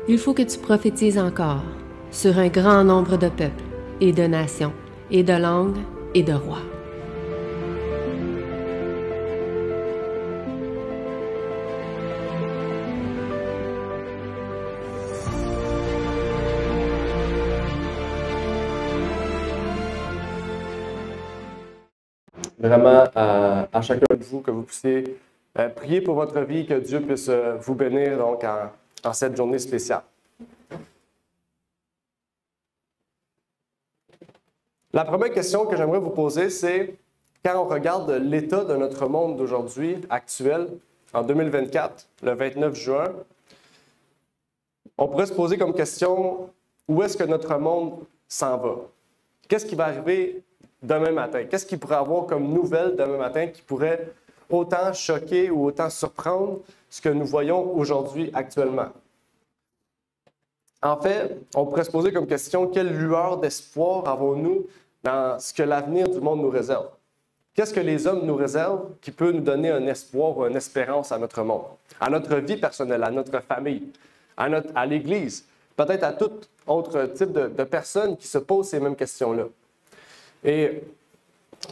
Il faut que tu prophétises encore sur un grand nombre de peuples et de nations et de langues et de rois. Vraiment à chacun de vous que vous puissiez prier pour votre vie, que Dieu puisse vous bénir donc en cette journée spéciale. La première question que j'aimerais vous poser, c'est quand on regarde l'état de notre monde d'aujourd'hui, actuel, en 2024, le 29 juin, on pourrait se poser comme question, où est-ce que notre monde s'en va? Qu'est-ce qui va arriver demain matin? Qu'est-ce qu'il pourrait avoir comme nouvelle demain matin qui pourrait autant choquer ou autant surprendre ce que nous voyons aujourd'hui actuellement? En fait, on pourrait se poser comme question, quelle lueur d'espoir avons-nous dans ce que l'avenir du monde nous réserve? Qu'est-ce que les hommes nous réservent qui peut nous donner un espoir ou une espérance à notre monde, à notre vie personnelle, à notre famille, à l'Église, peut-être à tout autre type de personnes qui se posent ces mêmes questions-là? Et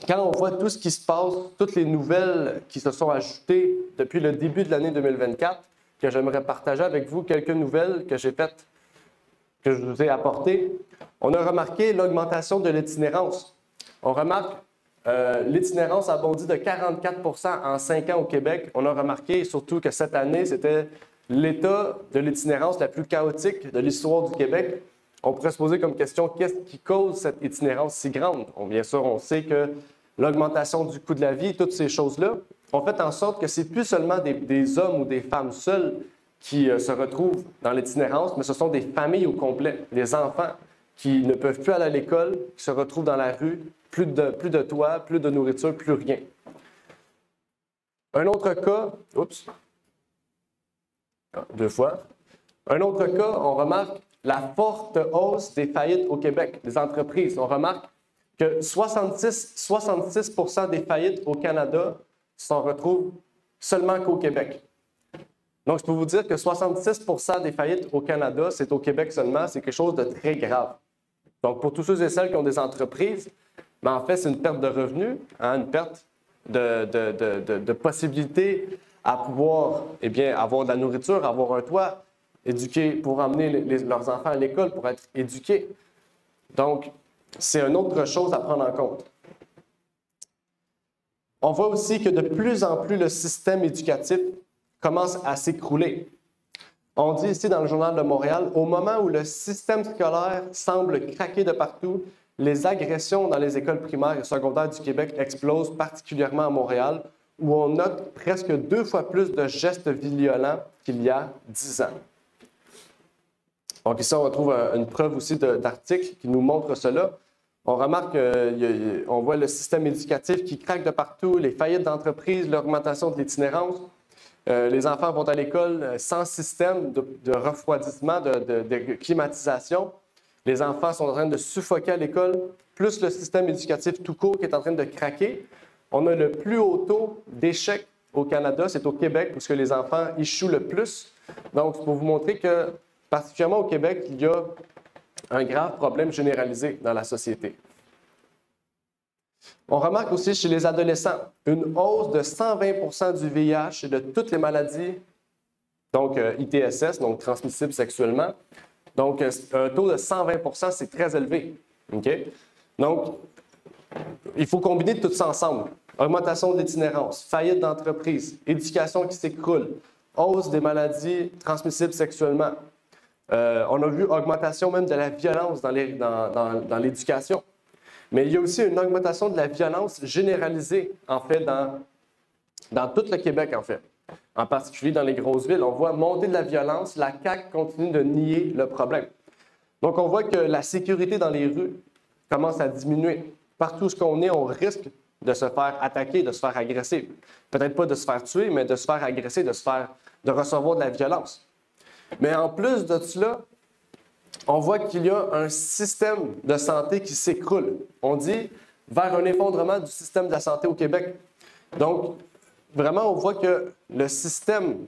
quand on voit tout ce qui se passe, toutes les nouvelles qui se sont ajoutées depuis le début de l'année 2024, que j'aimerais partager avec vous quelques nouvelles que j'ai faites, que je vous ai apportées, on a remarqué l'augmentation de l'itinérance. On remarque l'itinérance a bondi de 44 % en 5 ans au Québec. On a remarqué surtout que cette année, c'était l'état de l'itinérance la plus chaotique de l'histoire du Québec. On pourrait se poser comme question, qu'est-ce qui cause cette itinérance si grande? Bien sûr, on sait que l'augmentation du coût de la vie, toutes ces choses-là, ont fait en sorte que ce n'est plus seulement des hommes ou des femmes seuls qui se retrouvent dans l'itinérance, mais ce sont des familles au complet, des enfants qui ne peuvent plus aller à l'école, qui se retrouvent dans la rue, plus de toit, plus de nourriture, plus rien. Un autre cas, Un autre cas, on remarque la forte hausse des faillites au Québec, des entreprises. On remarque que 66 % des faillites au Canada s'en retrouvent seulement qu'au Québec. Donc, je peux vous dire que 66 % des faillites au Canada, c'est au Québec seulement, c'est quelque chose de très grave. Donc, pour tous ceux et celles qui ont des entreprises, en fait, c'est une perte de revenus, une perte de possibilités à pouvoir avoir de la nourriture, avoir un toit, éduquer, pour emmener leurs enfants à l'école, pour être éduqués. Donc, c'est une autre chose à prendre en compte. On voit aussi que de plus en plus le système éducatif commence à s'écrouler. On dit ici dans le Journal de Montréal, au moment où le système scolaire semble craquer de partout, les agressions dans les écoles primaires et secondaires du Québec explosent, particulièrement à Montréal, où on note presque 2 fois plus de gestes violents qu'il y a 10 ans. Donc ici, on retrouve une preuve aussi d'articles qui nous montrent cela. On remarque qu'on voit le système éducatif qui craque de partout, les faillites d'entreprises, l'augmentation de l'itinérance. Les enfants vont à l'école sans système de refroidissement, de climatisation. Les enfants sont en train de suffoquer à l'école, plus le système éducatif tout court qui est en train de craquer. On a le plus haut taux d'échec au Canada, c'est au Québec, où les enfants échouent le plus. Donc, c'est pour vous montrer que, particulièrement au Québec, il y a un grave problème généralisé dans la société. On remarque aussi chez les adolescents une hausse de 120 % du VIH et de toutes les maladies, donc ITSS, donc transmissibles sexuellement. Donc, un taux de 120 %, c'est très élevé. Okay? Donc, il faut combiner tout ça ensemble. Augmentation de l'itinérance, faillite d'entreprise, éducation qui s'écroule, hausse des maladies transmissibles sexuellement. On a vu augmentation même de la violence dans l'éducation. Mais il y a aussi une augmentation de la violence généralisée, en fait, dans tout le Québec, en fait. En particulier dans les grosses villes. On voit monter de la violence, la CAQ continue de nier le problème. Donc, on voit que la sécurité dans les rues commence à diminuer. Partout où on est, on risque de se faire attaquer, de se faire agresser. Peut-être pas de se faire tuer, mais de se faire agresser, de recevoir de la violence. Mais en plus de cela, on voit qu'il y a un système de santé qui s'écroule. On dit vers un effondrement du système de la santé au Québec. Donc, vraiment, on voit que le système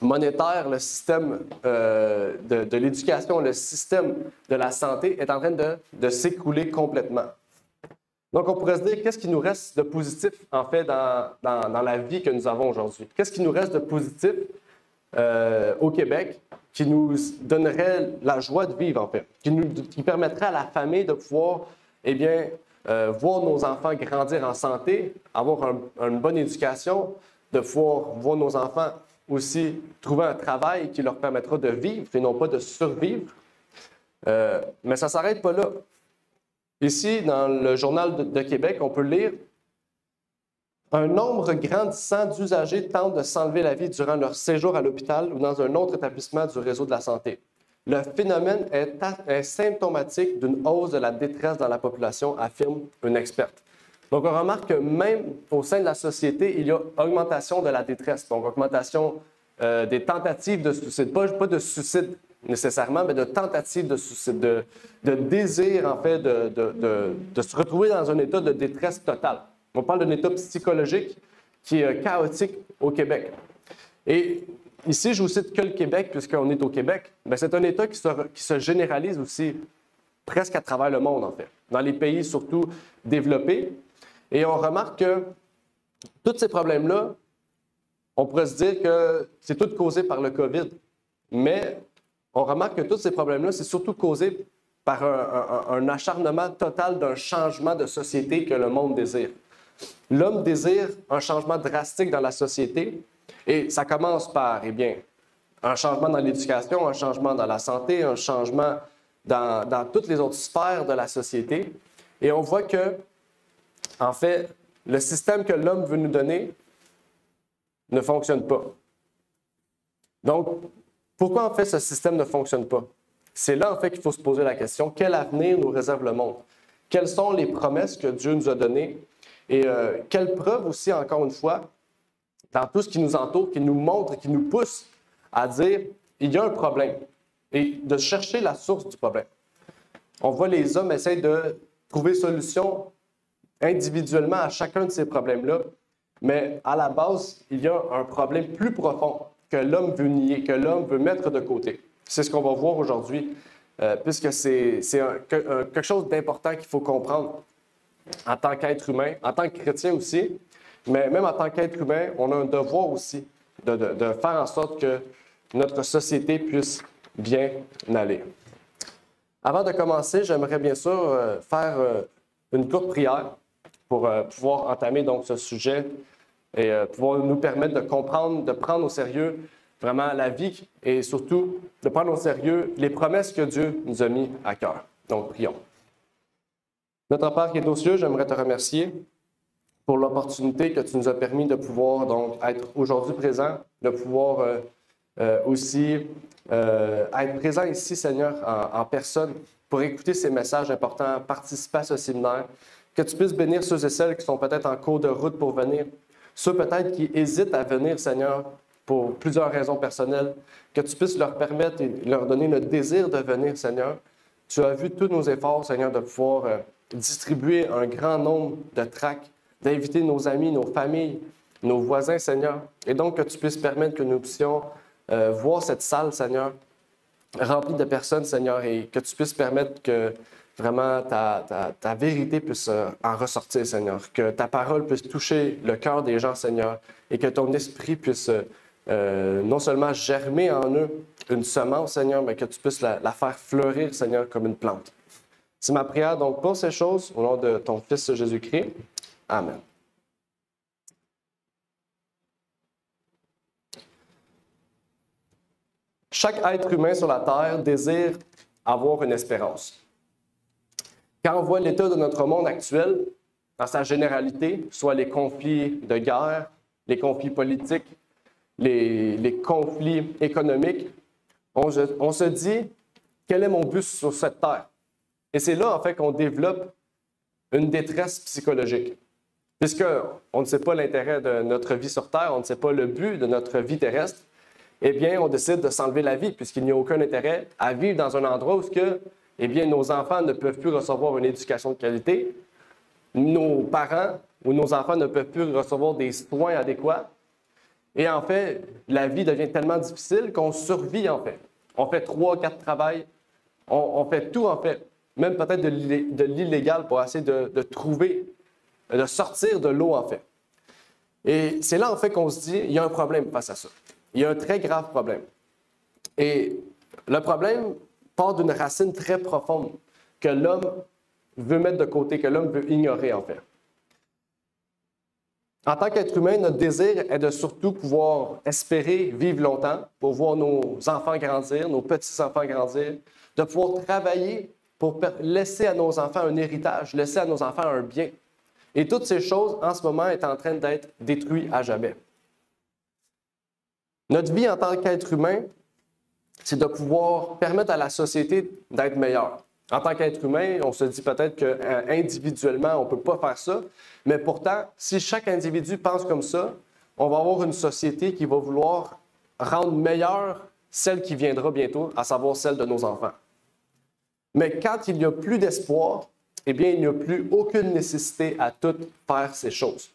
monétaire, le système de l'éducation, le système de la santé est en train de s'écrouler complètement. Donc, on pourrait se dire, qu'est-ce qui nous reste de positif, en fait, dans la vie que nous avons aujourd'hui? Qu'est-ce qui nous reste de positif au Québec qui nous donnerait la joie de vivre, en fait, qui permettrait à la famille de pouvoir, eh bien, voir nos enfants grandir en santé, avoir une bonne éducation, de pouvoir voir nos enfants aussi trouver un travail qui leur permettra de vivre et non pas de survivre. Mais ça ne s'arrête pas là. Ici, dans le Journal de Québec, on peut lire « Un nombre grandissant d'usagers tentent de s'enlever la vie durant leur séjour à l'hôpital ou dans un autre établissement du réseau de la santé. Le phénomène est symptomatique d'une hausse de la détresse dans la population, affirme une experte. » Donc, on remarque que même au sein de la société, il y a augmentation de la détresse, donc augmentation des tentatives de suicide, pas de suicide nécessairement, mais de tentatives de suicide, de désir, en fait, de se retrouver dans un état de détresse totale. On parle d'un état psychologique qui est chaotique au Québec. Et ici, je vous cite que le Québec, puisqu'on est au Québec, mais c'est un état qui se généralise aussi presque à travers le monde, en fait, dans les pays surtout développés. Et on remarque que tous ces problèmes-là, on pourrait se dire que c'est tout causé par le COVID, mais on remarque que tous ces problèmes-là, c'est surtout causé par un acharnement total d'un changement de société que le monde désire. L'homme désire un changement drastique dans la société et ça commence par, eh bien, un changement dans l'éducation, un changement dans la santé, un changement dans toutes les autres sphères de la société. Et on voit que, en fait, le système que l'homme veut nous donner ne fonctionne pas. Donc, pourquoi en fait ce système ne fonctionne pas? C'est là en fait qu'il faut se poser la question, quel avenir nous réserve le monde? Quelles sont les promesses que Dieu nous a données? Et quelle preuve aussi, encore une fois, dans tout ce qui nous entoure, qui nous montre, qui nous pousse à dire, il y a un problème, et de chercher la source du problème. On voit les hommes essayer de trouver solution individuellement à chacun de ces problèmes-là, mais à la base, il y a un problème plus profond que l'homme veut nier, que l'homme veut mettre de côté. C'est ce qu'on va voir aujourd'hui, puisque c'est quelque chose d'important qu'il faut comprendre en tant qu'être humain, en tant que chrétien aussi, mais même en tant qu'être humain, on a un devoir aussi de faire en sorte que notre société puisse bien aller. Avant de commencer, j'aimerais bien sûr faire une courte prière pour pouvoir entamer donc ce sujet et pouvoir nous permettre de comprendre, de prendre au sérieux vraiment la vie et surtout de prendre au sérieux les promesses que Dieu nous a mis à cœur. Donc, prions. Notre Père qui est aux cieux, j'aimerais te remercier pour l'opportunité que tu nous as permis de pouvoir donc être aujourd'hui présent, de pouvoir aussi être présent ici, Seigneur, en personne, pour écouter ces messages importants, participer à ce séminaire, que tu puisses bénir ceux et celles qui sont peut-être en cours de route pour venir, ceux peut-être qui hésitent à venir, Seigneur, pour plusieurs raisons personnelles, que tu puisses leur permettre et leur donner le désir de venir, Seigneur. Tu as vu tous nos efforts, Seigneur, de pouvoir distribuer un grand nombre de tracts, d'inviter nos amis, nos familles, nos voisins, Seigneur, et donc que tu puisses permettre que nous puissions voir cette salle, Seigneur, remplie de personnes, Seigneur, et que tu puisses permettre que vraiment ta vérité puisse en ressortir, Seigneur, que ta parole puisse toucher le cœur des gens, Seigneur, et que ton esprit puisse non seulement germer en eux une semence, Seigneur, mais que tu puisses la faire fleurir, Seigneur, comme une plante. C'est ma prière donc pour ces choses, au nom de ton Fils Jésus-Christ. Amen. Chaque être humain sur la terre désire avoir une espérance. Quand on voit l'état de notre monde actuel, dans sa généralité, soit les conflits de guerre, les conflits politiques, les conflits économiques, on se dit, quel est mon but sur cette terre? Et c'est là, en fait, qu'on développe une détresse psychologique. Puisqu'on ne sait pas l'intérêt de notre vie sur Terre, on ne sait pas le but de notre vie terrestre, eh bien, on décide de s'enlever la vie, puisqu'il n'y a aucun intérêt à vivre dans un endroit où eh bien, nos enfants ne peuvent plus recevoir une éducation de qualité, nos parents ou nos enfants ne peuvent plus recevoir des soins adéquats, Et en fait, la vie devient tellement difficile qu'on survit en fait. On fait 3, 4 travails, on fait tout en fait, même peut-être de l'illégal pour essayer de trouver, de sortir de l'eau en fait. Et c'est là en fait qu'on se dit, il y a un problème face à ça. Il y a un très grave problème. Et le problème part d'une racine très profonde que l'homme veut mettre de côté, que l'homme veut ignorer en fait. En tant qu'être humain, notre désir est de surtout pouvoir espérer vivre longtemps pour voir nos enfants grandir, nos petits-enfants grandir, de pouvoir travailler pour laisser à nos enfants un héritage, laisser à nos enfants un bien. Et toutes ces choses, en ce moment, sont en train d'être détruites à jamais. Notre vie en tant qu'être humain, c'est de pouvoir permettre à la société d'être meilleure. En tant qu'être humain, on se dit peut-être qu'individuellement, on ne peut pas faire ça, mais pourtant, si chaque individu pense comme ça, on va avoir une société qui va vouloir rendre meilleure celle qui viendra bientôt, à savoir celle de nos enfants. Mais quand il n'y a plus d'espoir, eh bien, il n'y a plus aucune nécessité à tout faire ces choses.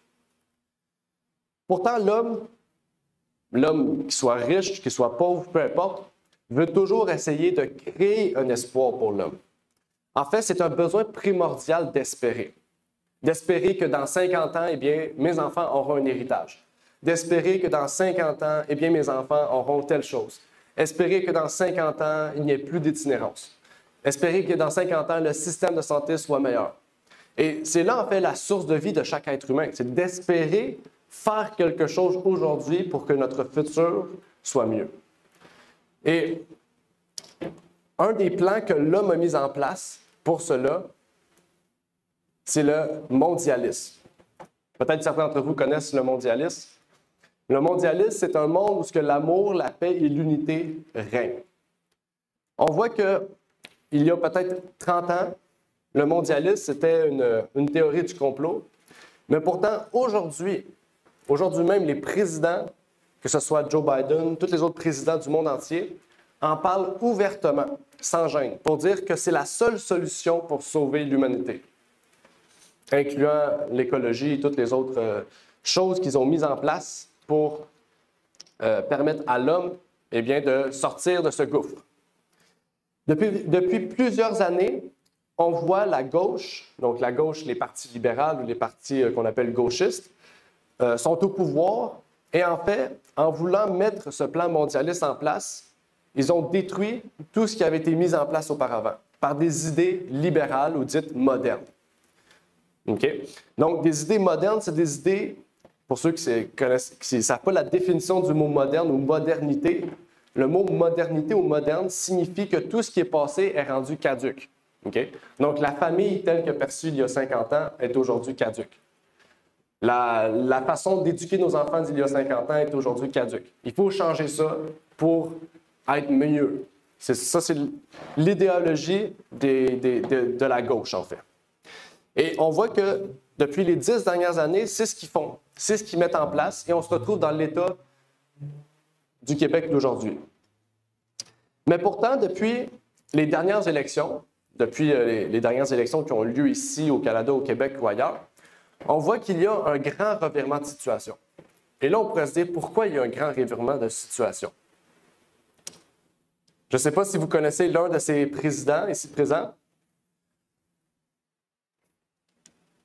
Pourtant, l'homme, qui soit riche, qui soit pauvre, peu importe, veut toujours essayer de créer un espoir pour l'homme. En fait, c'est un besoin primordial d'espérer. D'espérer que dans 50 ans, eh bien, mes enfants auront un héritage. D'espérer que dans 50 ans, eh bien, mes enfants auront telle chose. Espérer que dans 50 ans, il n'y ait plus d'itinérance. Espérer que dans 50 ans, le système de santé soit meilleur. Et c'est là, en fait, la source de vie de chaque être humain. C'est d'espérer faire quelque chose aujourd'hui pour que notre futur soit mieux. Et un des plans que l'homme a mis en place pour cela, c'est le mondialisme. Peut-être certains d'entre vous connaissent le mondialisme. Le mondialisme, c'est un monde où l'amour, la paix et l'unité règnent. On voit qu'il y a peut-être 30 ans, le mondialisme, c'était une théorie du complot. Mais pourtant, aujourd'hui même, les présidents, que ce soit Joe Biden, tous les autres présidents du monde entier, en parlent ouvertement, sans gêne, pour dire que c'est la seule solution pour sauver l'humanité, incluant l'écologie et toutes les autres choses qu'ils ont mises en place pour permettre à l'homme de sortir de ce gouffre. Depuis plusieurs années, on voit la gauche, donc la gauche, les partis libéraux ou les partis qu'on appelle gauchistes, sont au pouvoir et en fait, en voulant mettre ce plan mondialiste en place, ils ont détruit tout ce qui avait été mis en place auparavant par des idées libérales ou dites modernes. Okay? Donc, des idées modernes, c'est des idées, pour ceux qui ne savent pas la définition du mot moderne ou modernité, le mot modernité ou moderne signifie que tout ce qui est passé est rendu caduc. Okay? Donc, la famille telle que perçue il y a 50 ans est aujourd'hui caduque. La façon d'éduquer nos enfants d'il y a 50 ans est aujourd'hui caduque. Il faut changer ça pour être mieux. Ça, c'est l'idéologie de la gauche, en fait. Et on voit que depuis les 10 dernières années, c'est ce qu'ils font. C'est ce qu'ils mettent en place et on se retrouve dans l'État du Québec d'aujourd'hui. Mais pourtant, depuis les dernières élections, les dernières élections qui ont lieu ici au Canada, au Québec ou ailleurs, on voit qu'il y a un grand revirement de situation. Et là, on pourrait se dire, pourquoi il y a un grand revirement de situation? Je ne sais pas si vous connaissez l'un de ces présidents ici présents.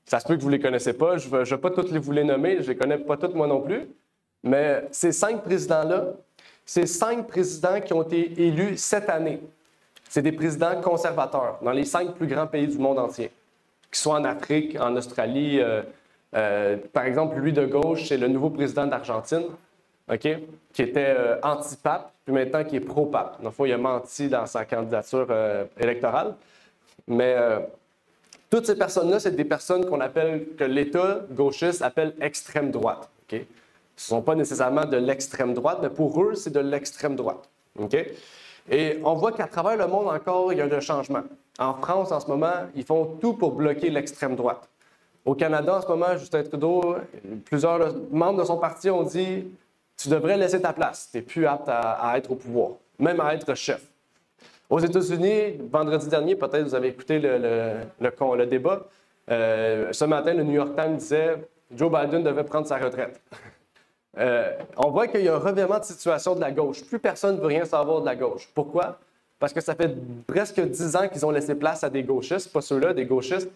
Ça se peut que vous ne les connaissez pas. Je ne vais pas tous vous les nommer. Je ne les connais pas tous moi non plus. Mais ces 5 présidents-là, c'est 5 présidents qui ont été élus cette année. C'est des présidents conservateurs dans les 5 plus grands pays du monde entier, qui sont en Afrique, en Australie. Par exemple, lui de gauche, c'est le nouveau président d'Argentine, okay, qui était anti-pape, puis maintenant qui est pro-pape. Donc, il a menti dans sa candidature électorale. Mais toutes ces personnes-là, c'est des personnes que l'État gauchiste appelle extrême droite. Okay? Ce ne sont pas nécessairement de l'extrême droite, mais pour eux, c'est de l'extrême droite. Okay? Et on voit qu'à travers le monde encore, il y a un changement. En France, en ce moment, ils font tout pour bloquer l'extrême droite. Au Canada, en ce moment, Justin Trudeau, plusieurs membres de son parti ont dit « Tu devrais laisser ta place, tu n'es plus apte à être au pouvoir, même à être chef. » Aux États-Unis, vendredi dernier, peut-être vous avez écouté le débat, ce matin, le New York Times disait « Joe Biden devait prendre sa retraite. » on voit qu'il y a un revirement de situation de la gauche. Plus personne ne veut rien savoir de la gauche. Pourquoi? Parce que ça fait presque 10 ans qu'ils ont laissé place à des gauchistes, pas ceux-là, des gauchistes.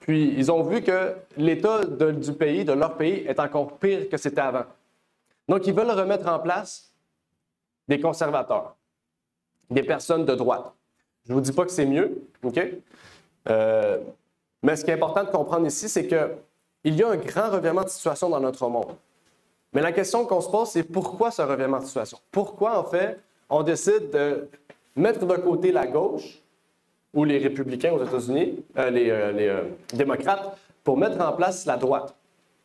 Puis ils ont vu que l'état du pays, de leur pays, est encore pire que c'était avant. Donc ils veulent remettre en place des conservateurs, des personnes de droite. Je ne vous dis pas que c'est mieux, OK? Mais ce qui est important de comprendre ici, c'est qu'il y a un grand revirement de situation dans notre monde. Mais la question qu'on se pose, c'est pourquoi ce revirement de situation? Pourquoi, en fait, on décide de mettre de côté la gauche, ou les républicains aux États-Unis, les démocrates, pour mettre en place la droite?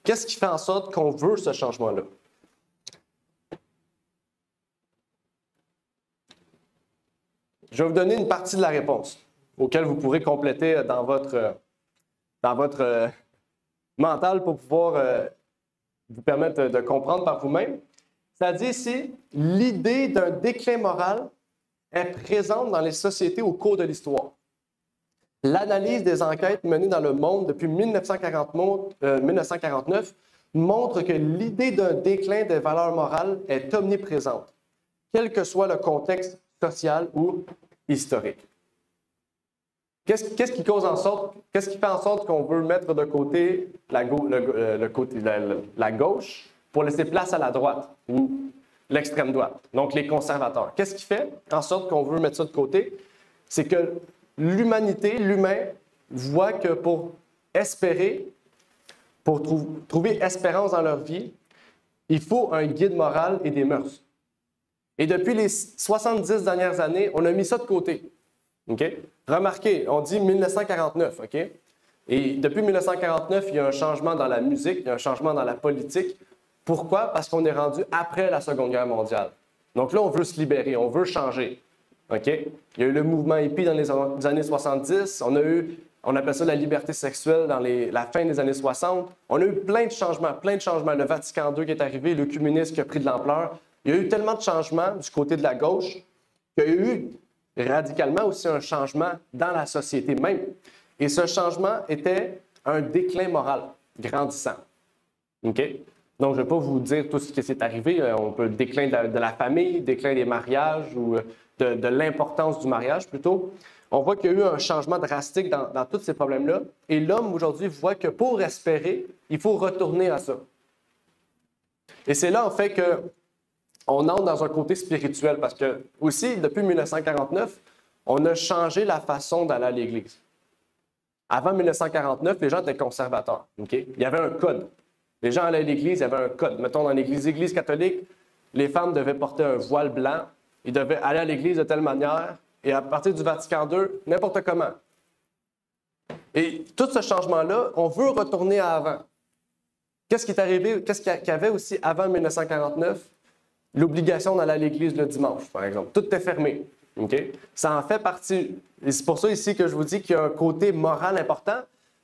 Qu'est-ce qui fait en sorte qu'on veut ce changement-là? Je vais vous donner une partie de la réponse, auquel vous pourrez compléter dans votre mental pour pouvoir vous permettre de comprendre par vous-même. Ça dit ici, l'idée d'un déclin moral est présente dans les sociétés au cours de l'histoire. L'analyse des enquêtes menées dans le monde depuis 1949 montre que l'idée d'un déclin des valeurs morales est omniprésente, quel que soit le contexte social ou historique. Qu'est-ce qui fait en sorte qu'on veut mettre de côté la gauche pour laisser place à la droite ou l'extrême droite, donc les conservateurs? Qu'est-ce qui fait en sorte qu'on veut mettre ça de côté? C'est que l'humain voit que pour espérer, pour trouver espérance dans leur vie, il faut un guide moral et des mœurs. Et depuis les 70 dernières années, on a mis ça de côté. Okay? Remarquez, on dit 1949, OK? Et depuis 1949, il y a un changement dans la musique, il y a un changement dans la politique. Pourquoi? Parce qu'on est rendu après la Seconde Guerre mondiale. Donc là, on veut se libérer, on veut changer. OK? Il y a eu le mouvement hippie dans les années 70, on appelle ça la liberté sexuelle dans la fin des années 60. On a eu plein de changements. Le Vatican II qui est arrivé, l'œcuménisme qui a pris de l'ampleur. Il y a eu tellement de changements du côté de la gauche qu'il y a eu radicalement aussi un changement dans la société même. Et ce changement était un déclin moral grandissant. OK? Donc, je ne vais pas vous dire tout ce qui s'est arrivé. On peut le déclin de la famille, déclin des mariages ou de l'importance du mariage plutôt. On voit qu'il y a eu un changement drastique dans tous ces problèmes-là. Et l'homme, aujourd'hui, voit que pour espérer, il faut retourner à ça. Et c'est là, en fait, qu'on entre dans un côté spirituel. Parce que, aussi, depuis 1949, on a changé la façon d'aller à l'Église. Avant 1949, les gens étaient conservateurs. Okay? Il y avait un code. Les gens allaient à l'Église, il y avait un code. Mettons, dans l'Église catholique, les femmes devaient porter un voile blanc. Ils devaient aller à l'Église de telle manière. Et à partir du Vatican II, n'importe comment. Et tout ce changement-là, on veut retourner à avant. Qu'est-ce qui est arrivé? Qu'est-ce qu'il y avait aussi avant 1949? L'obligation d'aller à l'Église le dimanche, par exemple. Tout est fermé. Okay? Ça en fait partie. Et c'est pour ça ici que je vous dis qu'il y a un côté moral important.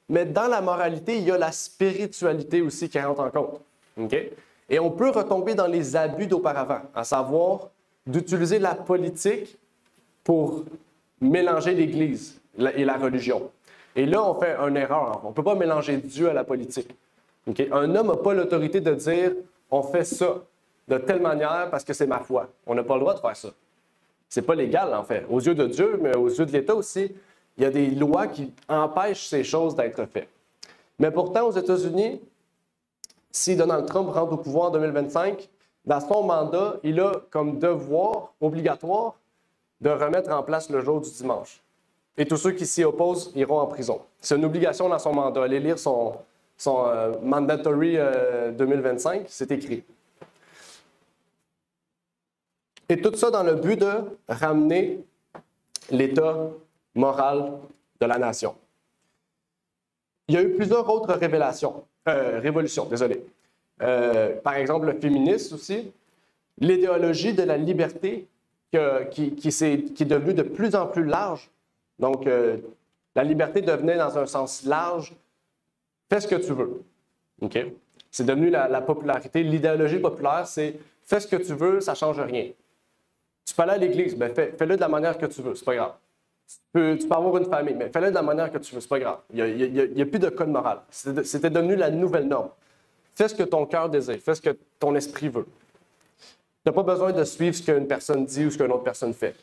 Mais dans la moralité, il y a la spiritualité aussi qui rentre en compte. Okay? Et on peut retomber dans les abus d'auparavant, à savoir d'utiliser la politique pour mélanger l'Église et la religion. Et là, on fait une erreur. On ne peut pas mélanger Dieu à la politique. Okay? Un homme n'a pas l'autorité de dire « on fait ça de telle manière parce que c'est ma foi ». On n'a pas le droit de faire ça. C'est pas légal, en fait. Aux yeux de Dieu, mais aux yeux de l'État aussi, il y a des lois qui empêchent ces choses d'être faites. Mais pourtant, aux États-Unis, si Donald Trump rentre au pouvoir en 2025, dans son mandat, il a comme devoir obligatoire de remettre en place le jour du dimanche. Et tous ceux qui s'y opposent iront en prison. C'est une obligation dans son mandat. Allez lire son Mandatory 2025, c'est écrit. Et tout ça dans le but de ramener l'état moral de la nation. Il y a eu plusieurs autres révolutions. Par exemple, le féminisme aussi. L'idéologie de la liberté qui est devenue de plus en plus large. Donc, la liberté devenait dans un sens large. Fais ce que tu veux. Okay? C'est devenu la popularité. L'idéologie populaire, c'est fais ce que tu veux, ça ne change rien. Tu peux aller à l'église, ben fais-le de la manière que tu veux, c'est pas grave. Tu peux avoir une famille, mais fais-le de la manière que tu veux, c'est pas grave. Il n'y a plus de code moral. C'était devenu la nouvelle norme. fais ce que ton cœur désire, fais ce que ton esprit veut. Tu n'as pas besoin de suivre ce qu'une personne dit ou ce qu'une autre personne fait.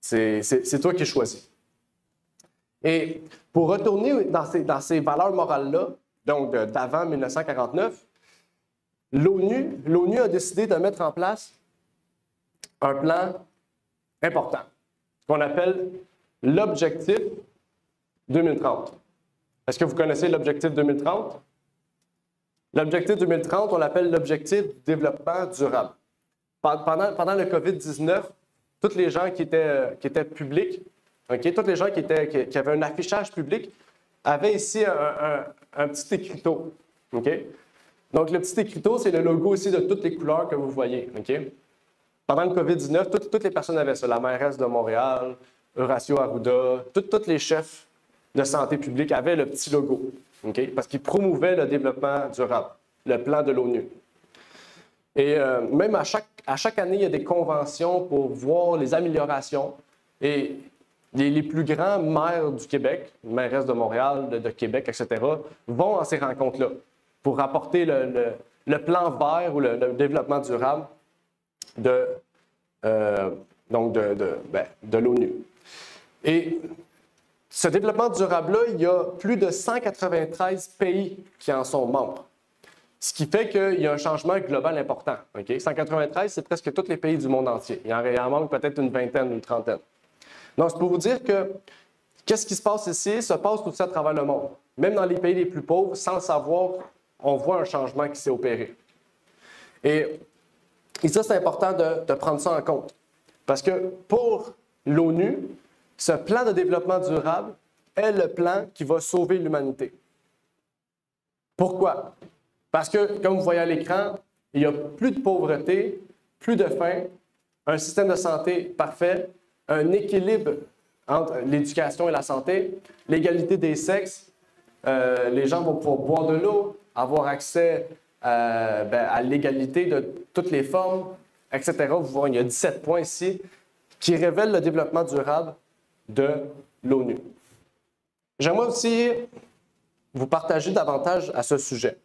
C'est toi qui choisis. Et pour retourner dans ces valeurs morales-là, donc d'avant 1949, l'ONU a décidé de mettre en place un plan important, qu'on appelle l'Objectif 2030. Est-ce que vous connaissez l'Objectif 2030? L'Objectif 2030, on l'appelle l'Objectif du développement durable. Pendant le COVID-19, tous les gens qui étaient publics, tous les gens qui avaient un affichage public, avaient ici un petit écriteau. Donc, le petit écriteau, c'est le logo aussi de toutes les couleurs que vous voyez. Pendant le COVID-19, toutes les personnes avaient ça. La mairesse de Montréal, Horacio Arruda, tous les chefs de santé publique avaient le petit logo, parce qu'ils promouvaient le développement durable, le plan de l'ONU. Et même à chaque année, il y a des conventions pour voir les améliorations. Et les plus grands maires du Québec, mairesse de Montréal, de Québec, etc., vont à ces rencontres-là pour rapporter le plan vert ou le développement durable de l'ONU. Et ce développement durable-là, il y a plus de 193 pays qui en sont membres. Ce qui fait qu'il y a un changement global important. 193, c'est presque tous les pays du monde entier. Il en manque peut-être une vingtaine ou une trentaine. Donc, c'est pour vous dire que qu'est-ce qui se passe ici se passe aussi à travers le monde. Même dans les pays les plus pauvres, sans le savoir, on voit un changement qui s'est opéré. Et ça, c'est important de prendre ça en compte. Parce que pour l'ONU, ce plan de développement durable est le plan qui va sauver l'humanité. Pourquoi? Parce que, comme vous voyez à l'écran, il y a plus de pauvreté, plus de faim, un système de santé parfait, un équilibre entre l'éducation et la santé, l'égalité des sexes, les gens vont pouvoir boire de l'eau, avoir accès à l'égalité de toutes les formes, etc. Vous voyez, il y a 17 points ici qui révèlent le développement durable de l'ONU. J'aimerais aussi vous partager davantage à ce sujet.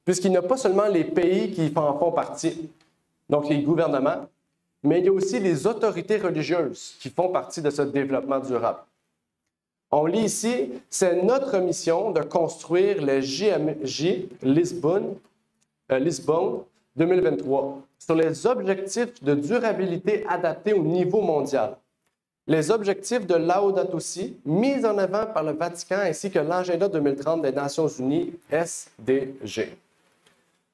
Puisqu'il n'y a pas seulement les pays qui en font partie, donc les gouvernements, mais il y a aussi les autorités religieuses qui font partie de ce développement durable. On lit ici, c'est notre mission de construire le JMJ Lisbonne 2023 sur les objectifs de durabilité adaptés au niveau mondial. Les objectifs de Laudato Si mis en avant par le Vatican ainsi que l'agenda 2030 des Nations Unies, SDG.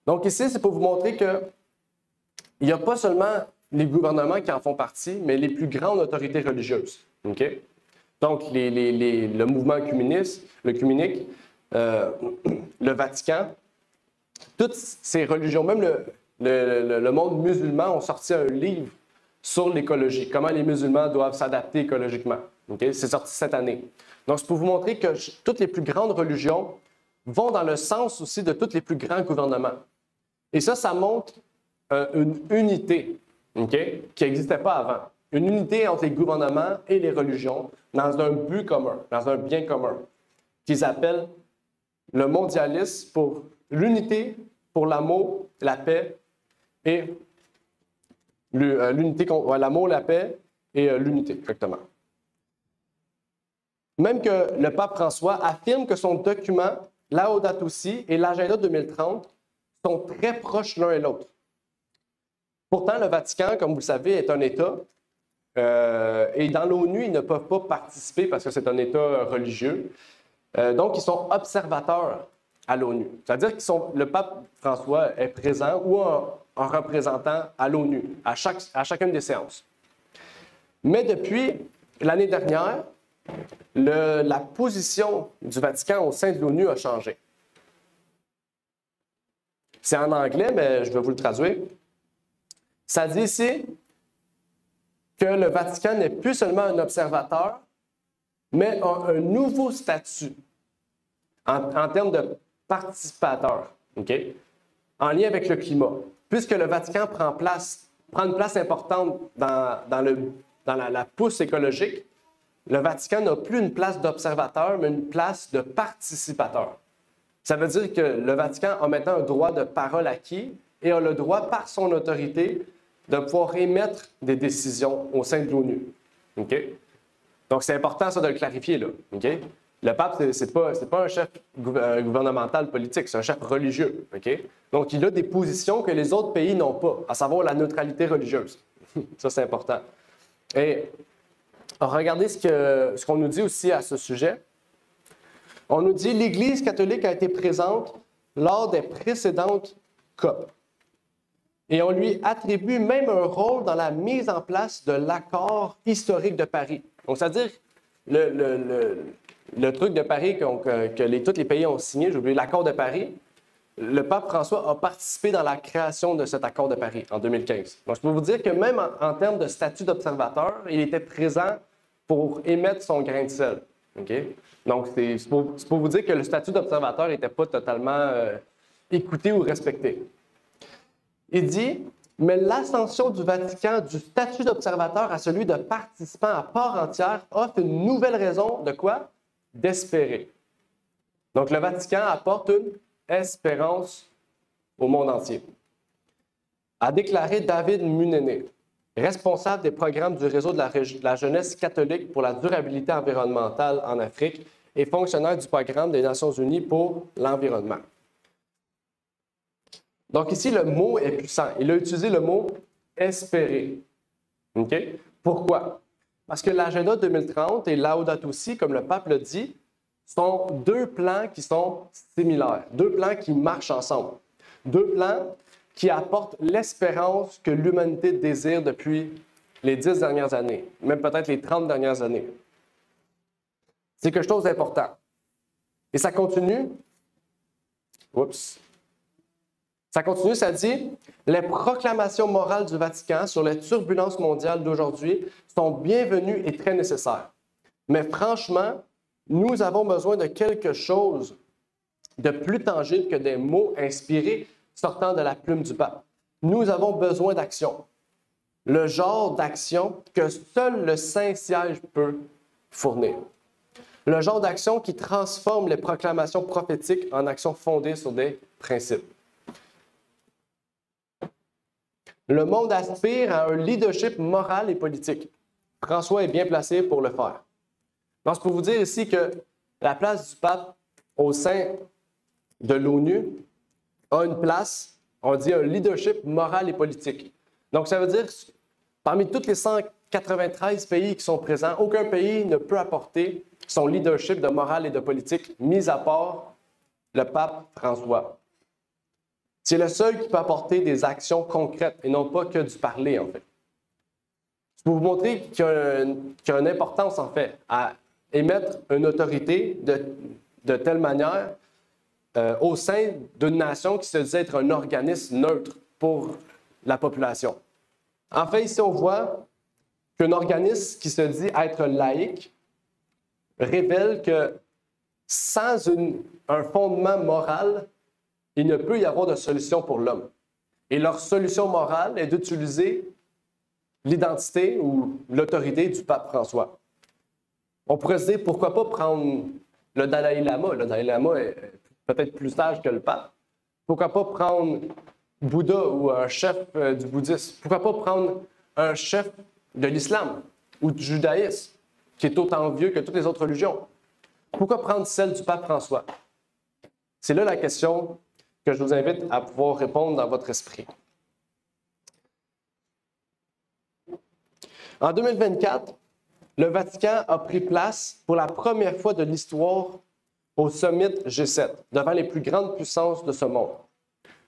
Donc ici, c'est pour vous montrer qu'il n'y a pas seulement les gouvernements qui en font partie, mais les plus grandes autorités religieuses. Donc, le mouvement œcuménique, le Vatican, toutes ces religions, même le monde musulman ont sorti un livre sur l'écologie, comment les musulmans doivent s'adapter écologiquement. C'est sorti cette année. Donc, c'est pour vous montrer que toutes les plus grandes religions vont dans le sens aussi de tous les plus grands gouvernements. Et ça montre une unité qui n'existait pas avant. Une unité entre les gouvernements et les religions dans un but commun, dans un bien commun, qu'ils appellent le mondialisme pour l'unité, pour l'amour, la paix et l'unité, l'amour, la paix et l'unité, exactement. Même que le pape François affirme que son document, Laudato Si et l'agenda 2030 sont très proches l'un et l'autre. Pourtant, le Vatican, comme vous le savez, est un État. Et dans l'ONU, ils ne peuvent pas participer parce que c'est un État religieux. Donc, ils sont observateurs à l'ONU. C'est-à-dire que le pape François est présent ou un représentant à l'ONU, à chacune des séances. Mais depuis l'année dernière, la position du Vatican au sein de l'ONU a changé. C'est en anglais, mais je vais vous le traduire. Ça dit ici que le Vatican n'est plus seulement un observateur, mais a un nouveau statut en termes de participateur, en lien avec le climat. Puisque le Vatican prend une place importante dans la pousse écologique, le Vatican n'a plus une place d'observateur, mais une place de participateur. Ça veut dire que le Vatican a maintenant un droit de parole acquis et a le droit, par son autorité, de pouvoir émettre des décisions au sein de l'ONU. OK? Donc, c'est important, ça, de le clarifier, là. OK? Le pape, c'est pas un chef gouvernemental politique, c'est un chef religieux. OK? Donc, il a des positions que les autres pays n'ont pas, à savoir la neutralité religieuse. Ça, c'est important. Et regardez ce qu'on nous dit aussi à ce sujet. On nous dit « L'Église catholique a été présente lors des précédentes COP. Et on lui attribue même un rôle dans la mise en place de l'accord historique de Paris. » Donc, c'est-à-dire le truc de Paris que tous les pays ont signé, j'ai oublié l'accord de Paris, le pape François a participé dans la création de cet accord de Paris en 2015. Donc, je peux vous dire que même en termes de statut d'observateur, il était présent pour émettre son grain de sel. Okay? Donc, c'est pour vous dire que le statut d'observateur n'était pas totalement écouté ou respecté. Il dit « Mais l'ascension du Vatican du statut d'observateur à celui de participant à part entière offre une nouvelle raison de quoi? D'espérer. » Donc, le Vatican apporte une espérance au monde entier. A déclaré David Munene, responsable des programmes du réseau de la jeunesse catholique pour la durabilité environnementale en Afrique et fonctionnaire du programme des Nations unies pour l'environnement. Donc ici, le mot est puissant. Il a utilisé le mot « espérer ». Okay? Pourquoi? Parce que l'agenda 2030 et Laudato Si, comme le pape le dit, sont deux plans qui sont similaires, deux plans qui marchent ensemble, deux plans qui apportent l'espérance que l'humanité désire depuis les 10 dernières années, même peut-être les 30 dernières années. C'est quelque chose d'important. Et ça continue. Oups. Ça continue, ça dit « Les proclamations morales du Vatican sur les turbulences mondiales d'aujourd'hui sont bienvenues et très nécessaires. Mais franchement, nous avons besoin de quelque chose de plus tangible que des mots inspirés sortant de la plume du pape. Nous avons besoin d'action. Le genre d'action que seul le Saint-Siège peut fournir. Le genre d'action qui transforme les proclamations prophétiques en actions fondées sur des principes. Le monde aspire à un leadership moral et politique. François est bien placé pour le faire. Donc, je peux vous dire ici que la place du pape au sein de l'ONU a une place, on dit un leadership moral et politique. Donc, ça veut dire, parmi tous les 193 pays qui sont présents, aucun pays ne peut apporter son leadership de morale et de politique, mis à part le pape François. C'est le seul qui peut apporter des actions concrètes et non pas que du parler, en fait. Je peux vous montrer qu'il y a une importance, en fait, à émettre une autorité de telle manière au sein d'une nation qui se dit être un organisme neutre pour la population. En fait, ici, on voit qu'un organisme qui se dit être laïque révèle que sans un fondement moral, il ne peut y avoir de solution pour l'homme. Et leur solution morale est d'utiliser l'identité ou l'autorité du pape François. On pourrait se dire, pourquoi pas prendre le Dalai Lama? Le Dalai Lama est peut-être plus sage que le pape. Pourquoi pas prendre Bouddha ou un chef du bouddhisme? Pourquoi pas prendre un chef de l'islam ou du judaïsme, qui est autant vieux que toutes les autres religions? Pourquoi prendre celle du pape François? C'est là la question que je vous invite à pouvoir répondre dans votre esprit. En 2024, le Vatican a pris place pour la première fois de l'histoire au Summit G7, devant les plus grandes puissances de ce monde.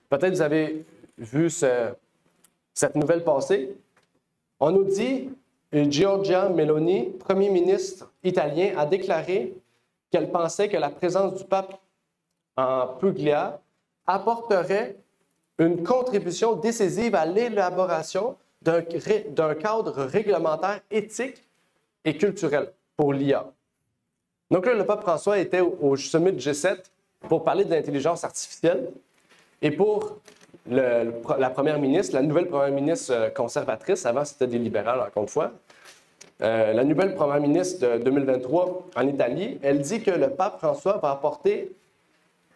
Peut-être vous avez vu cette nouvelle passer. On nous dit que Giorgia Meloni, premier ministre italien, a déclaré qu'elle pensait que la présence du pape en Puglia apporterait une contribution décisive à l'élaboration d'un cadre réglementaire éthique et culturel pour l'IA. Donc là, le pape François était au Summit G7 pour parler de l'intelligence artificielle et pour la première ministre, la nouvelle première ministre conservatrice, avant c'était des libérales encore une fois, la nouvelle première ministre de 2023 en Italie, elle dit que le pape François va apporter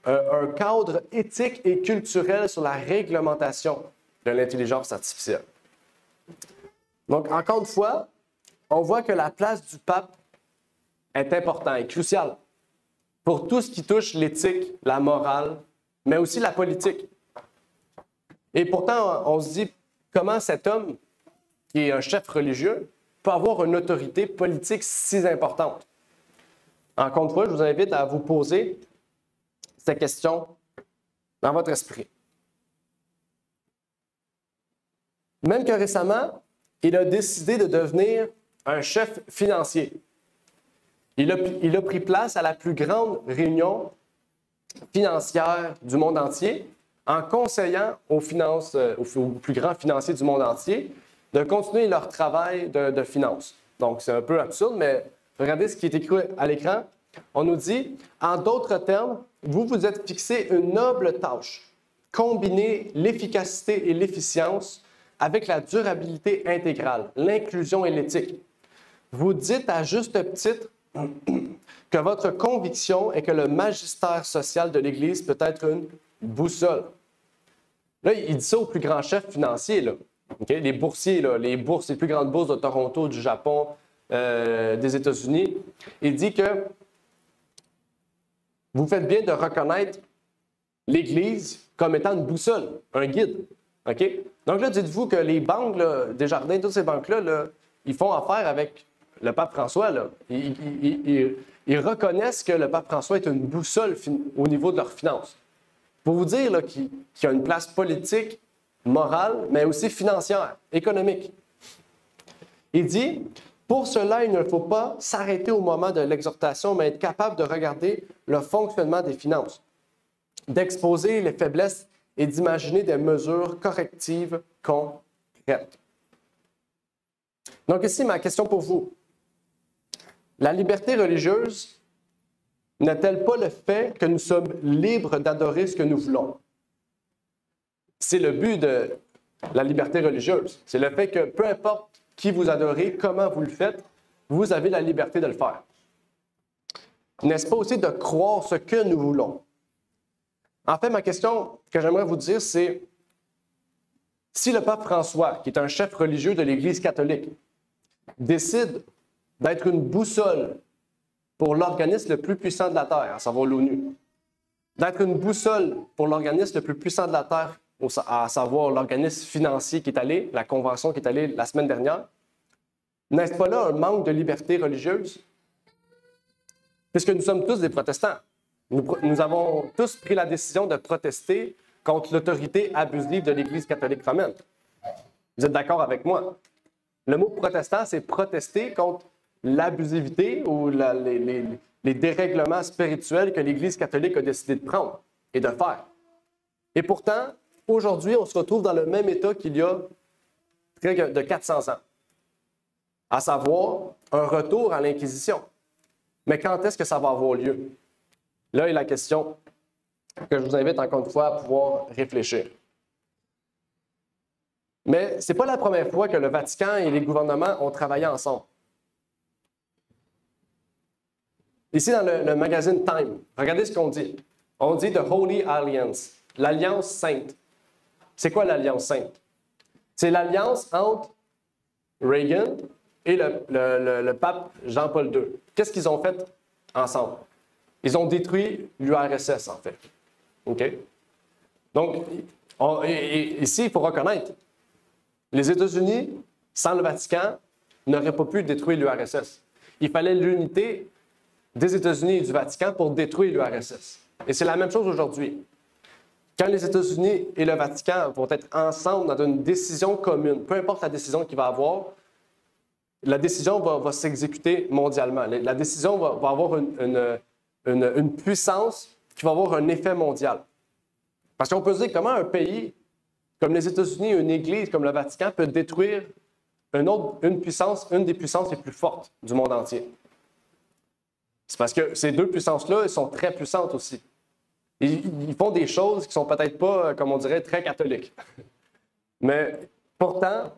un cadre éthique et culturel sur la réglementation de l'intelligence artificielle. Donc, encore une fois, on voit que la place du pape est importante, est cruciale pour tout ce qui touche l'éthique, la morale, mais aussi la politique. Et pourtant, on se dit comment cet homme, qui est un chef religieux, peut avoir une autorité politique si importante. Encore une fois, je vous invite à vous poser ces questions dans votre esprit. Même que récemment, il a décidé de devenir un chef financier. Il a pris place à la plus grande réunion financière du monde entier en conseillant aux plus grands financiers du monde entier de continuer leur travail de finance. Donc, c'est un peu absurde, mais regardez ce qui est écrit à l'écran. On nous dit, en d'autres termes, vous vous êtes fixé une noble tâche, combiner l'efficacité et l'efficience avec la durabilité intégrale, l'inclusion et l'éthique. Vous dites à juste titre que votre conviction est que le magistère social de l'Église peut être une boussole. Là, il dit ça aux plus grands chefs financiers, là. Okay? Les boursiers, là, les plus grandes bourses de Toronto, du Japon, des États-Unis. Il dit que vous faites bien de reconnaître l'Église comme étant une boussole, un guide. Okay? Donc là, dites-vous que les banques, là, Desjardins, toutes ces banques-là, là, ils font affaire avec le pape François. Là. Ils reconnaissent que le pape François est une boussole au niveau de leurs finances. Pour vous dire qu'il y a une place politique, morale, mais aussi financière, économique. Il dit, pour cela, il ne faut pas s'arrêter au moment de l'exhortation, mais être capable de regarder le fonctionnement des finances, d'exposer les faiblesses et d'imaginer des mesures correctives concrètes. Donc ici, ma question pour vous. La liberté religieuse n'est-elle pas le fait que nous sommes libres d'adorer ce que nous voulons? C'est le but de la liberté religieuse. C'est le fait que peu importe qui vous adorez, comment vous le faites, vous avez la liberté de le faire. N'est-ce pas aussi de croire ce que nous voulons? En fait, ma question que j'aimerais vous dire, c'est si le pape François, qui est un chef religieux de l'Église catholique, décide d'être une boussole pour l'organisme le plus puissant de la Terre, à savoir l'ONU, d'être une boussole pour l'organisme le plus puissant de la Terre, à savoir l'organisme financier qui est allé, la convention qui est allée la semaine dernière, n'est-ce pas là un manque de liberté religieuse? Puisque nous sommes tous des protestants. Nous avons tous pris la décision de protester contre l'autorité abusive de l'Église catholique romaine. Vous êtes d'accord avec moi? Le mot protestant, c'est protester contre l'abusivité ou les dérèglements spirituels que l'Église catholique a décidé de prendre et de faire. Et pourtant, aujourd'hui, on se retrouve dans le même état qu'il y a près de 400 ans, à savoir un retour à l'Inquisition. Mais quand est-ce que ça va avoir lieu? Là est la question que je vous invite encore une fois à pouvoir réfléchir. Mais ce n'est pas la première fois que le Vatican et les gouvernements ont travaillé ensemble. Ici, dans le magazine Time, regardez ce qu'on dit. On dit « The Holy Alliance », l'Alliance sainte. C'est quoi l'Alliance sainte? C'est l'alliance entre Reagan et le pape Jean-Paul II. Qu'est-ce qu'ils ont fait ensemble? Ils ont détruit l'URSS, en fait. OK? Donc, ici, il faut reconnaître, les États-Unis, sans le Vatican, n'auraient pas pu détruire l'URSS. Il fallait l'unité des États-Unis et du Vatican pour détruire l'URSS. Et c'est la même chose aujourd'hui. Quand les États-Unis et le Vatican vont être ensemble dans une décision commune, peu importe la décision qu'il va avoir, la décision va s'exécuter mondialement. La décision va avoir une puissance qui va avoir un effet mondial. Parce qu'on peut se dire comment un pays comme les États-Unis, une Église comme le Vatican peut détruire une des puissances les plus fortes du monde entier. C'est parce que ces deux puissances-là, elles sont très puissantes aussi. Ils font des choses qui ne sont peut-être pas, comme on dirait, très catholiques. Mais pourtant,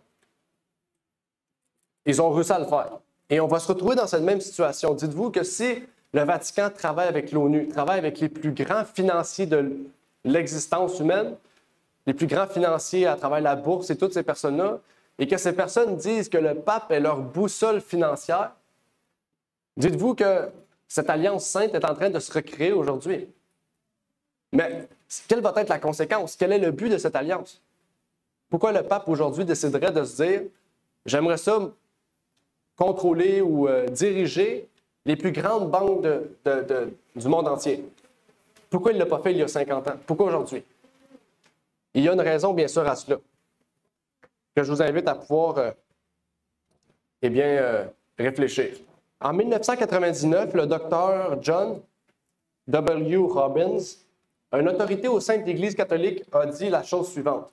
ils ont réussi à le faire. Et on va se retrouver dans cette même situation. Dites-vous que si Le Vatican travaille avec l'ONU, travaille avec les plus grands financiers de l'existence humaine, les plus grands financiers à travers la bourse et toutes ces personnes-là, et que ces personnes disent que le pape est leur boussole financière. Dites-vous que cette alliance sainte est en train de se recréer aujourd'hui. Mais quelle va être la conséquence? Quel est le but de cette alliance? Pourquoi le pape aujourd'hui déciderait de se dire « J'aimerais ça contrôler ou diriger les plus grandes banques du monde entier. » Pourquoi il ne l'a pas fait il y a 50 ans? Pourquoi aujourd'hui? Il y a une raison, bien sûr, à cela, que je vous invite à pouvoir réfléchir. En 1999, le docteur John W. Robbins, une autorité au sein de l'Église catholique, a dit la chose suivante.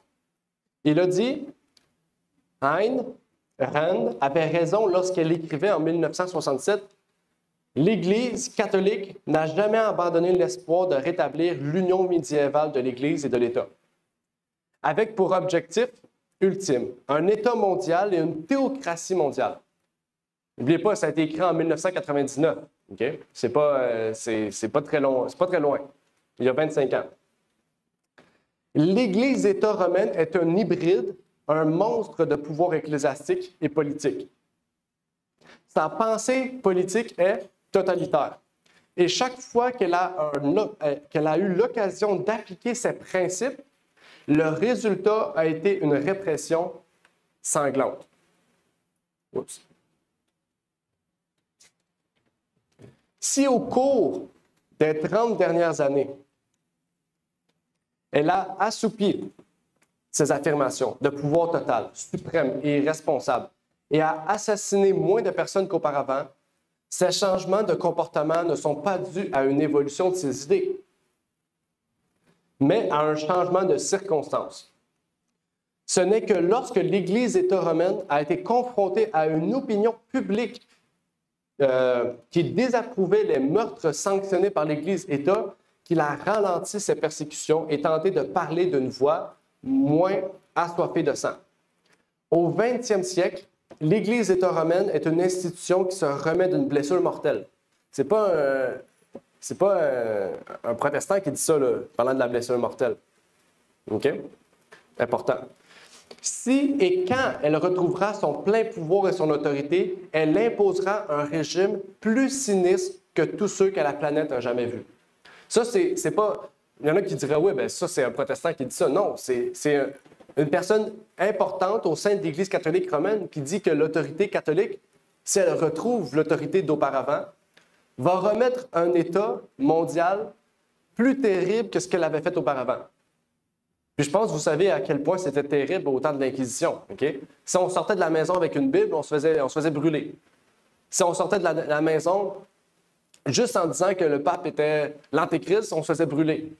Il a dit « Ayn Rand avait raison lorsqu'elle écrivait en 1967 « L'Église catholique n'a jamais abandonné l'espoir de rétablir l'union médiévale de l'Église et de l'État, avec pour objectif ultime un État mondial et une théocratie mondiale. » N'oubliez pas, ça a été écrit en 1999. Okay? C'est pas très long, c'est pas très loin. Il y a 25 ans. L'Église-État romaine est un hybride, un monstre de pouvoir ecclésiastique et politique. Sa pensée politique est totalitaire. Et chaque fois qu'elle a eu l'occasion d'appliquer ses principes, le résultat a été une répression sanglante. Oups. Si au cours des 30 dernières années, elle a assoupi ses affirmations de pouvoir total, suprême et irresponsable, et a assassiné moins de personnes qu'auparavant, ces changements de comportement ne sont pas dus à une évolution de ses idées, mais à un changement de circonstances. Ce n'est que lorsque l'Église-État romaine a été confrontée à une opinion publique qui désapprouvait les meurtres sanctionnés par l'Église-État qu'il a ralenti ses persécutions et tenté de parler d'une voix moins assoiffée de sang. Au 20e siècle, l'Église-État romaine est une institution qui se remet d'une blessure mortelle. C'est pas un protestant qui dit ça, là, parlant de la blessure mortelle. OK? Important. Si et quand elle retrouvera son plein pouvoir et son autorité, elle imposera un régime plus sinistre que tous ceux que la planète n'a jamais vus. Ça, c'est pas... Il y en a qui diraient, oui, bien ça, c'est un protestant qui dit ça. Non, c'est une personne importante au sein de l'Église catholique romaine qui dit que l'autorité catholique, si elle retrouve l'autorité d'auparavant, va remettre un État mondial plus terrible que ce qu'elle avait fait auparavant. Puis je pense que vous savez à quel point c'était terrible au temps de l'Inquisition. Okay? Si on sortait de la maison avec une Bible, on se faisait brûler. Si on sortait de la maison juste en disant que le pape était l'antéchrist, on se faisait brûler.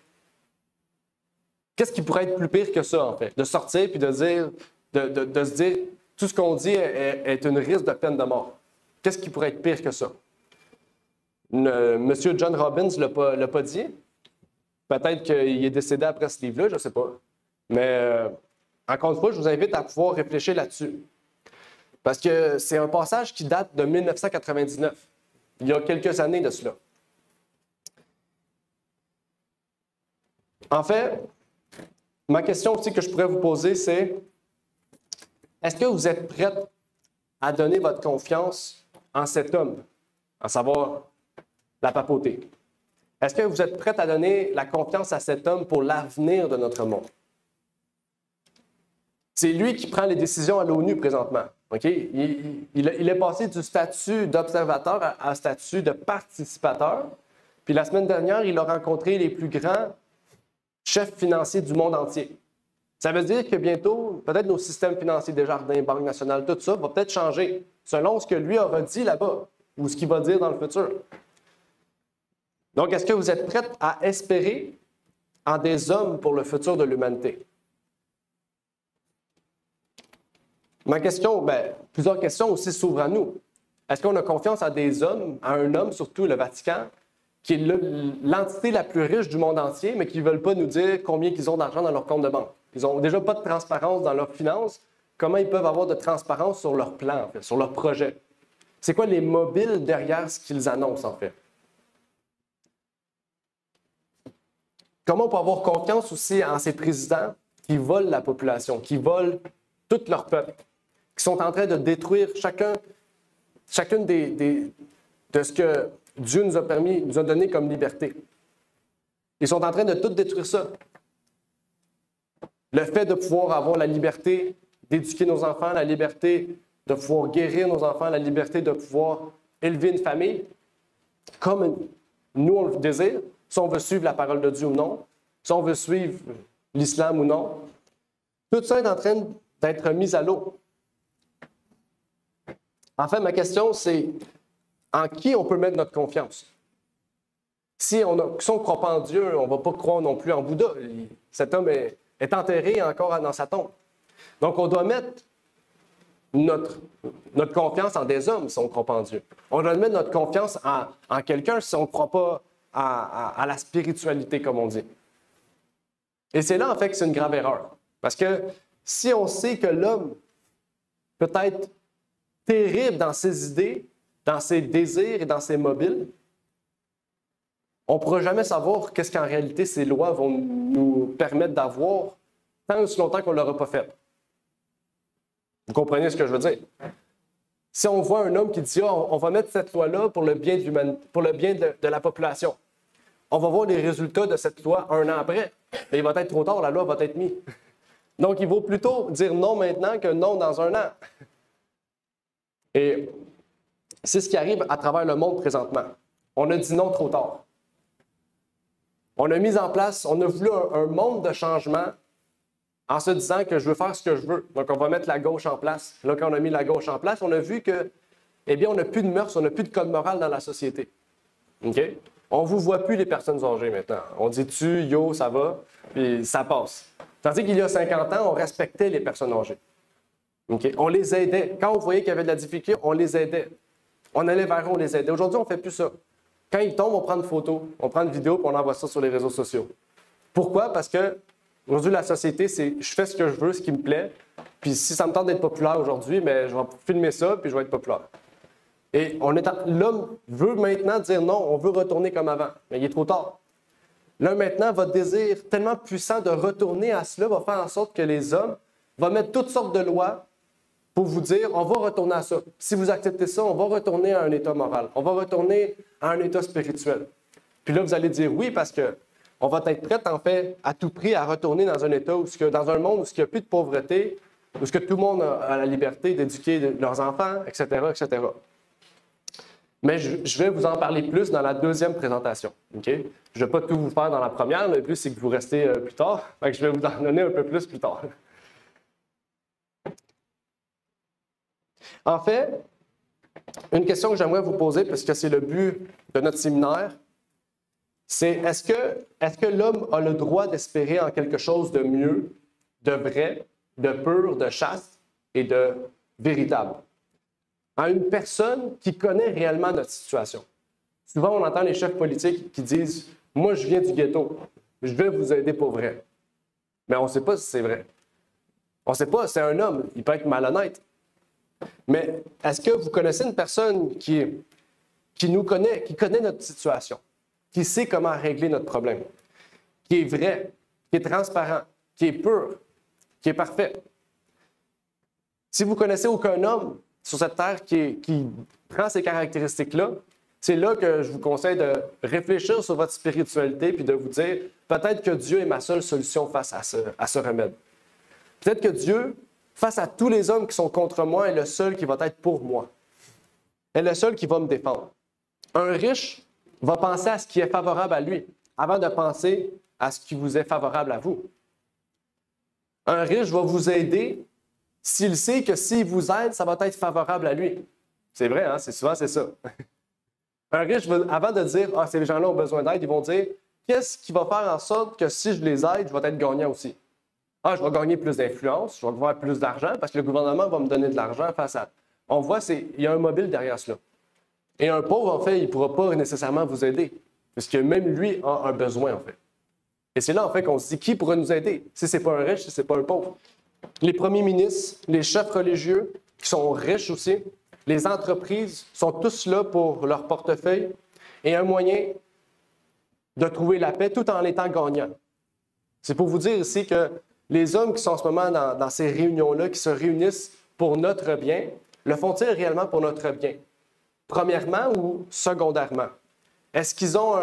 Qu'est-ce qui pourrait être plus pire que ça, en fait? De sortir puis de se dire tout ce qu'on dit est une risque de peine de mort. Qu'est-ce qui pourrait être pire que ça? Monsieur John Robbins ne l'a pas dit. Peut-être qu'il est décédé après ce livre-là, je ne sais pas. Mais encore une fois, je vous invite à pouvoir réfléchir là-dessus. Parce que c'est un passage qui date de 1999, il y a quelques années de cela. En fait, ma question aussi que je pourrais vous poser, c'est est-ce que vous êtes prête à donner votre confiance en cet homme, à savoir la papauté? Est-ce que vous êtes prête à donner la confiance à cet homme pour l'avenir de notre monde? C'est lui qui prend les décisions à l'ONU présentement. Okay? Il est passé du statut d'observateur à un statut de participateur. Puis la semaine dernière, il a rencontré les plus grands chefs financiers du monde entier. Ça veut dire que bientôt, peut-être nos systèmes financiers, Desjardins, Banque nationale, tout ça, va peut-être changer selon ce que lui aura dit là-bas ou ce qu'il va dire dans le futur. Donc, est-ce que vous êtes prête à espérer en des hommes pour le futur de l'humanité? Ma question, plusieurs questions aussi s'ouvrent à nous. Est-ce qu'on a confiance à des hommes, à un homme, surtout le Vatican, qui est l'entité la plus riche du monde entier, mais qui ne veulent pas nous dire combien ils ont d'argent dans leur compte de banque? Ils n'ont déjà pas de transparence dans leurs finances. Comment ils peuvent avoir de transparence sur leur plan, en fait, sur leur projet? C'est quoi les mobiles derrière ce qu'ils annoncent, en fait? Comment on peut avoir confiance aussi en ces présidents qui volent la population, qui volent tout leur peuple, qui sont en train de détruire chacune de ce que Dieu nous a donné comme liberté. Ils sont en train de tout détruire ça. Le fait de pouvoir avoir la liberté d'éduquer nos enfants, la liberté de pouvoir guérir nos enfants, la liberté de pouvoir élever une famille, comme nous on le désire, si on veut suivre la parole de Dieu ou non, si on veut suivre l'islam ou non. Tout ça est en train d'être mis à l'eau. En fait, ma question, c'est en qui on peut mettre notre confiance? Si on ne croit pas en Dieu, on ne va pas croire non plus en Bouddha. Cet homme est enterré encore dans sa tombe. Donc, on doit mettre notre confiance en des hommes si on ne croit pas en Dieu. On doit mettre notre confiance en quelqu'un si on ne croit pas à la spiritualité, comme on dit. Et c'est là, en fait, que c'est une grave erreur. Parce que si on sait que l'homme peut être terrible dans ses idées, dans ses désirs et dans ses mobiles, on ne pourra jamais savoir qu'est-ce qu'en réalité ces lois vont nous permettre d'avoir tant aussi longtemps qu'on ne l'aura pas fait. Vous comprenez ce que je veux dire? Si on voit un homme qui dit on va mettre cette loi-là pour le bien de la population, on va voir les résultats de cette loi un an après, mais il va être trop tard, la loi va être mise. Donc, il vaut plutôt dire non maintenant que non dans un an. Et c'est ce qui arrive à travers le monde présentement. On a dit non trop tard. On a mis en place, on a voulu un monde de changement en se disant que je veux faire ce que je veux. Donc, on va mettre la gauche en place. Là, quand on a mis la gauche en place, on a vu que, eh bien, on n'a plus de mœurs, on n'a plus de code moral dans la société. OK? On ne vous voit plus les personnes âgées maintenant. On dit tu, yo, ça va, puis ça passe. Tandis qu'il y a 50 ans, on respectait les personnes âgées. Okay? On les aidait. Quand on voyait qu'il y avait de la difficulté, on les aidait. On allait vers eux, on les aidait. Aujourd'hui, on ne fait plus ça. Quand ils tombent, on prend une photo, on prend une vidéo, puis on envoie ça sur les réseaux sociaux. Pourquoi? Parce que aujourd'hui, la société, c'est je fais ce que je veux, ce qui me plaît, puis si ça me tente d'être populaire aujourd'hui, bien, je vais filmer ça, puis je vais être populaire. Et l'homme veut maintenant dire non, on veut retourner comme avant, mais il est trop tard. Là, maintenant, votre désir tellement puissant de retourner à cela va faire en sorte que les hommes vont mettre toutes sortes de lois pour vous dire, on va retourner à ça. Si vous acceptez ça, on va retourner à un état moral. On va retourner à un état spirituel. Puis là, vous allez dire oui parce qu'on va être prêt, en fait, à tout prix à retourner dans un état dans un monde où il n'y a plus de pauvreté, où tout le monde a la liberté d'éduquer leurs enfants, etc., etc. Mais je vais vous en parler plus dans la deuxième présentation. Okay? Je ne vais pas tout vous faire dans la première, le but, c'est que vous restez plus tard. Donc, je vais vous en donner un peu plus tard. En fait, une question que j'aimerais vous poser, puisque c'est le but de notre séminaire, c'est est-ce que l'homme a le droit d'espérer en quelque chose de mieux, de vrai, de pur, de chaste et de véritable? À une personne qui connaît réellement notre situation. Souvent, on entend les chefs politiques qui disent « Moi, je viens du ghetto, je vais vous aider pour vrai. » Mais on ne sait pas si c'est vrai. On ne sait pas, c'est un homme, il peut être malhonnête. Mais est-ce que vous connaissez une personne qui nous connaît, qui connaît notre situation, qui sait comment régler notre problème, qui est vrai, qui est transparent, qui est pur, qui est parfait? Si vous ne connaissez aucun homme sur cette terre qui prend ces caractéristiques-là, c'est là que je vous conseille de réfléchir sur votre spiritualité puis de vous dire peut-être que Dieu est ma seule solution face à ce remède. Peut-être que Dieu, face à tous les hommes qui sont contre moi, est le seul qui va être pour moi. Est le seul qui va me défendre. Un riche va penser à ce qui est favorable à lui avant de penser à ce qui vous est favorable à vous. Un riche va vous aider s'il sait que s'il vous aide, ça va être favorable à lui. C'est vrai, hein? Souvent, c'est ça. Un riche, avant de dire « Ah, ces gens-là ont besoin d'aide », ils vont dire « Qu'est-ce qui va faire en sorte que si je les aide, je vais être gagnant aussi? » Ah, je vais gagner plus d'influence, je vais avoir plus d'argent parce que le gouvernement va me donner de l'argent face à... On voit, il y a un mobile derrière cela. Et un pauvre, en fait, il ne pourra pas nécessairement vous aider parce que même lui a un besoin, en fait. Et c'est là, en fait, qu'on se dit « Qui pourra nous aider? Si ce n'est pas un riche, si ce n'est pas un pauvre? » Les premiers ministres, les chefs religieux, qui sont riches aussi, les entreprises sont tous là pour leur portefeuille. Et un moyen de trouver la paix tout en étant gagnants. C'est pour vous dire ici que les hommes qui sont en ce moment dans ces réunions-là, qui se réunissent pour notre bien, le font-ils réellement pour notre bien? Premièrement ou secondairement? Est-ce qu'ils ont,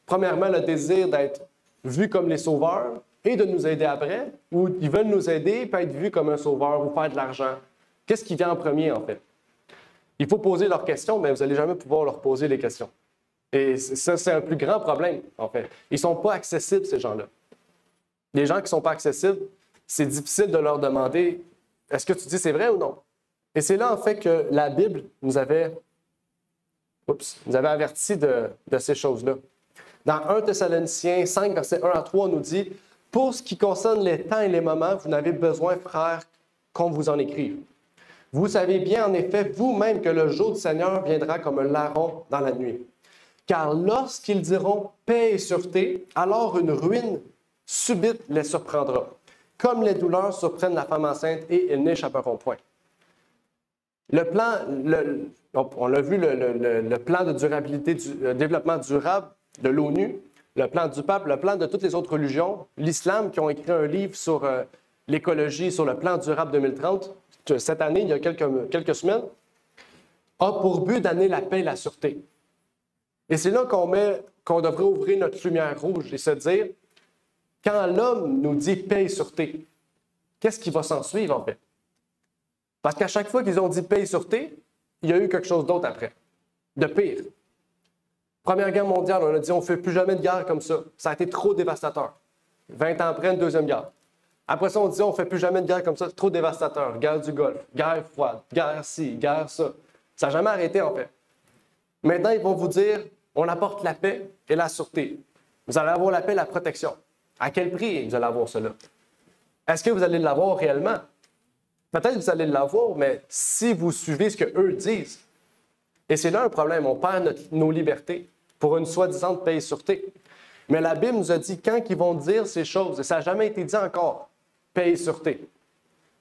premièrement, le désir d'être vus comme les sauveurs et de nous aider après, ou ils veulent nous aider et être vus comme un sauveur ou faire de l'argent? Qu'est-ce qui vient en premier, en fait? Il faut poser leurs questions, mais vous n'allez jamais pouvoir leur poser les questions. Et ça, c'est un plus grand problème, en fait. Ils ne sont pas accessibles, ces gens-là. Les gens qui ne sont pas accessibles, c'est difficile de leur demander « Est-ce que tu dis c'est vrai ou non? » Et c'est là, en fait, que la Bible nous avait averti de ces choses-là. Dans 1 Thessaloniciens 5, versets 1 à 3, on nous dit « Pour ce qui concerne les temps et les moments, vous n'avez besoin, frères, qu'on vous en écrive. Vous savez bien, en effet, vous-même, que le jour du Seigneur viendra comme un larron dans la nuit. Car lorsqu'ils diront paix et sûreté, alors une ruine subite les surprendra, comme les douleurs surprennent la femme enceinte et ils n'échapperont point. » Le plan, on l'a vu, le plan de durabilité, du développement durable de l'ONU, le plan du pape, le plan de toutes les autres religions, l'islam qui ont écrit un livre sur l'écologie, sur le plan durable 2030, cette année, il y a quelques semaines, a pour but d'amener la paix et la sûreté. Et c'est là qu'on devrait ouvrir notre lumière rouge et se dire, quand l'homme nous dit paix et sûreté, qu'est-ce qui va s'en suivre en fait? Parce qu'à chaque fois qu'ils ont dit paix et sûreté, il y a eu quelque chose d'autre après, de pire. Première guerre mondiale, on a dit on ne fait plus jamais de guerre comme ça. Ça a été trop dévastateur. 20 ans après, une deuxième guerre. Après ça, on dit on ne fait plus jamais de guerre comme ça, c'est trop dévastateur. Guerre du Golfe, guerre froide, guerre ci, guerre ça. Ça n'a jamais arrêté en fait. Maintenant, ils vont vous dire on apporte la paix et la sûreté. Vous allez avoir la paix et la protection. À quel prix vous allez avoir cela? Est-ce que vous allez l'avoir réellement? Peut-être que vous allez l'avoir, mais si vous suivez ce qu'eux disent, et c'est là un problème, on perd nos libertés pour une soi-disant paix et sûreté. Mais la Bible nous a dit quand ils vont dire ces choses, et ça n'a jamais été dit encore, paix et sûreté.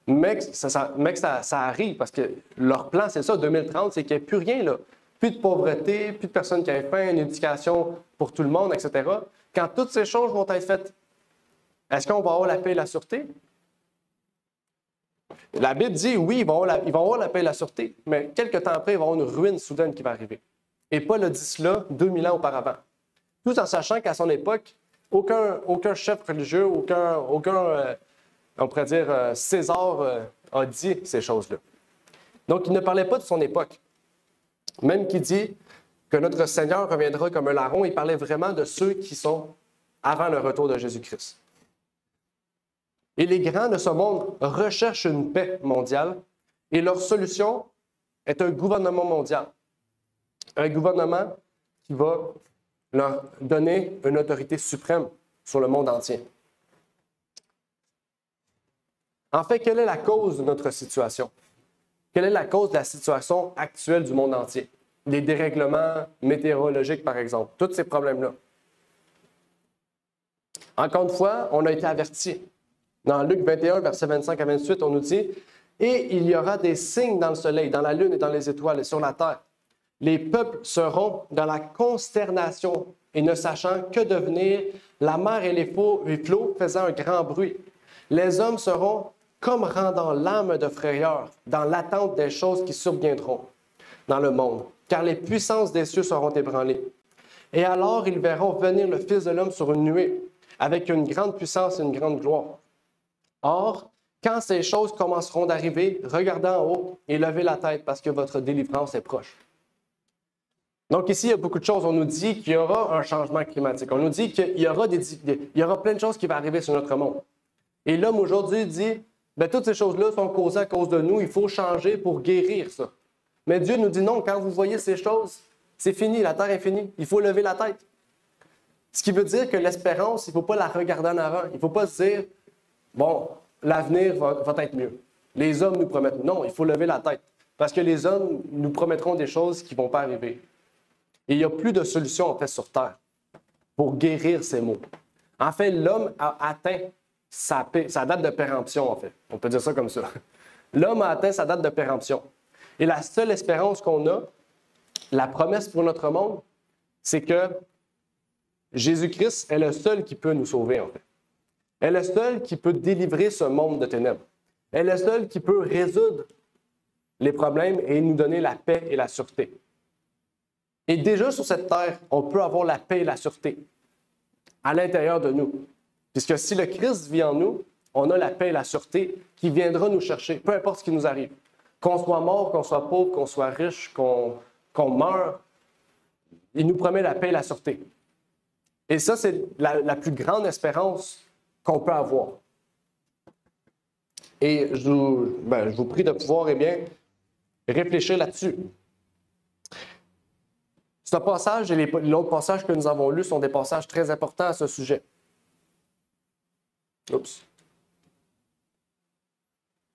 Mais que ça arrive, parce que leur plan, c'est ça, 2030, c'est qu'il n'y ait plus rien là. Plus de pauvreté, plus de personnes qui aient faim, une éducation pour tout le monde, etc. Quand toutes ces choses vont être faites, est-ce qu'on va avoir la paix et la sûreté? La Bible dit, oui, ils vont avoir la paix et la sûreté, mais quelques temps après, il va y avoir une ruine soudaine qui va arriver. Et Paul a dit cela 2000 ans auparavant. Tout en sachant qu'à son époque, aucun chef religieux, aucun on pourrait dire, César a dit ces choses-là. Donc, il ne parlait pas de son époque. Même qu'il dit que notre Seigneur reviendra comme un larron, il parlait vraiment de ceux qui sont avant le retour de Jésus-Christ. Et les grands de ce monde recherchent une paix mondiale et leur solution est un gouvernement mondial. Un gouvernement qui va leur donner une autorité suprême sur le monde entier. En fait, quelle est la cause de notre situation? Quelle est la cause de la situation actuelle du monde entier? Les dérèglements météorologiques, par exemple, tous ces problèmes-là. Encore une fois, on a été avertis. Dans Luc 21, versets 25 à 28, on nous dit « Et il y aura des signes dans le soleil, dans la lune et dans les étoiles et sur la terre. Les peuples seront dans la consternation et ne sachant que devenir, la mer et les flots faisant un grand bruit. Les hommes seront comme rendant l'âme de frayeur dans l'attente des choses qui surviendront dans le monde, car les puissances des cieux seront ébranlées. Et alors ils verront venir le Fils de l'homme sur une nuée, avec une grande puissance et une grande gloire. Or, quand ces choses commenceront d'arriver, regardez en haut et levez la tête parce que votre délivrance est proche. » Donc ici, il y a beaucoup de choses. On nous dit qu'il y aura un changement climatique. On nous dit qu'il y aura plein de choses qui vont arriver sur notre monde. Et l'homme aujourd'hui dit, bien, toutes ces choses-là sont causées à cause de nous, il faut changer pour guérir ça. Mais Dieu nous dit non, quand vous voyez ces choses, c'est fini, la terre est finie, il faut lever la tête. Ce qui veut dire que l'espérance, il ne faut pas la regarder en avant. Il ne faut pas se dire, bon, l'avenir va être mieux. Les hommes nous promettent. Non, il faut lever la tête. Parce que les hommes nous promettront des choses qui ne vont pas arriver. Et il n'y a plus de solution, en fait, sur Terre pour guérir ces maux. En fait, l'homme a atteint sa date de péremption, en fait. On peut dire ça comme ça. L'homme a atteint sa date de péremption. Et la seule espérance qu'on a, la promesse pour notre monde, c'est que Jésus-Christ est le seul qui peut nous sauver, en fait. Elle est le seul qui peut délivrer ce monde de ténèbres. Elle est le seul qui peut résoudre les problèmes et nous donner la paix et la sûreté. Et déjà sur cette terre, on peut avoir la paix et la sûreté à l'intérieur de nous. Puisque si le Christ vit en nous, on a la paix et la sûreté qui viendra nous chercher, peu importe ce qui nous arrive. Qu'on soit mort, qu'on soit pauvre, qu'on soit riche, qu'on meure, il nous promet la paix et la sûreté. Et ça, c'est la plus grande espérance qu'on peut avoir. Et je vous prie de pouvoir, réfléchir là-dessus. Ce passage et l'autre passage que nous avons lu sont des passages très importants à ce sujet. Oups.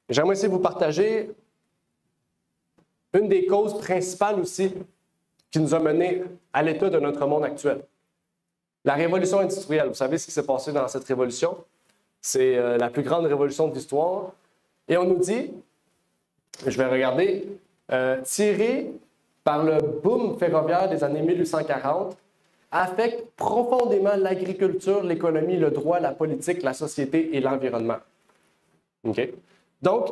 J'aimerais essayer de vous partager une des causes principales aussi qui nous a menés à l'état de notre monde actuel. La révolution industrielle. Vous savez ce qui s'est passé dans cette révolution? C'est la plus grande révolution de l'histoire. Et on nous dit, je vais regarder, tiré par le boom ferroviaire des années 1840, affecte profondément l'agriculture, l'économie, le droit, la politique, la société et l'environnement. Okay? Donc,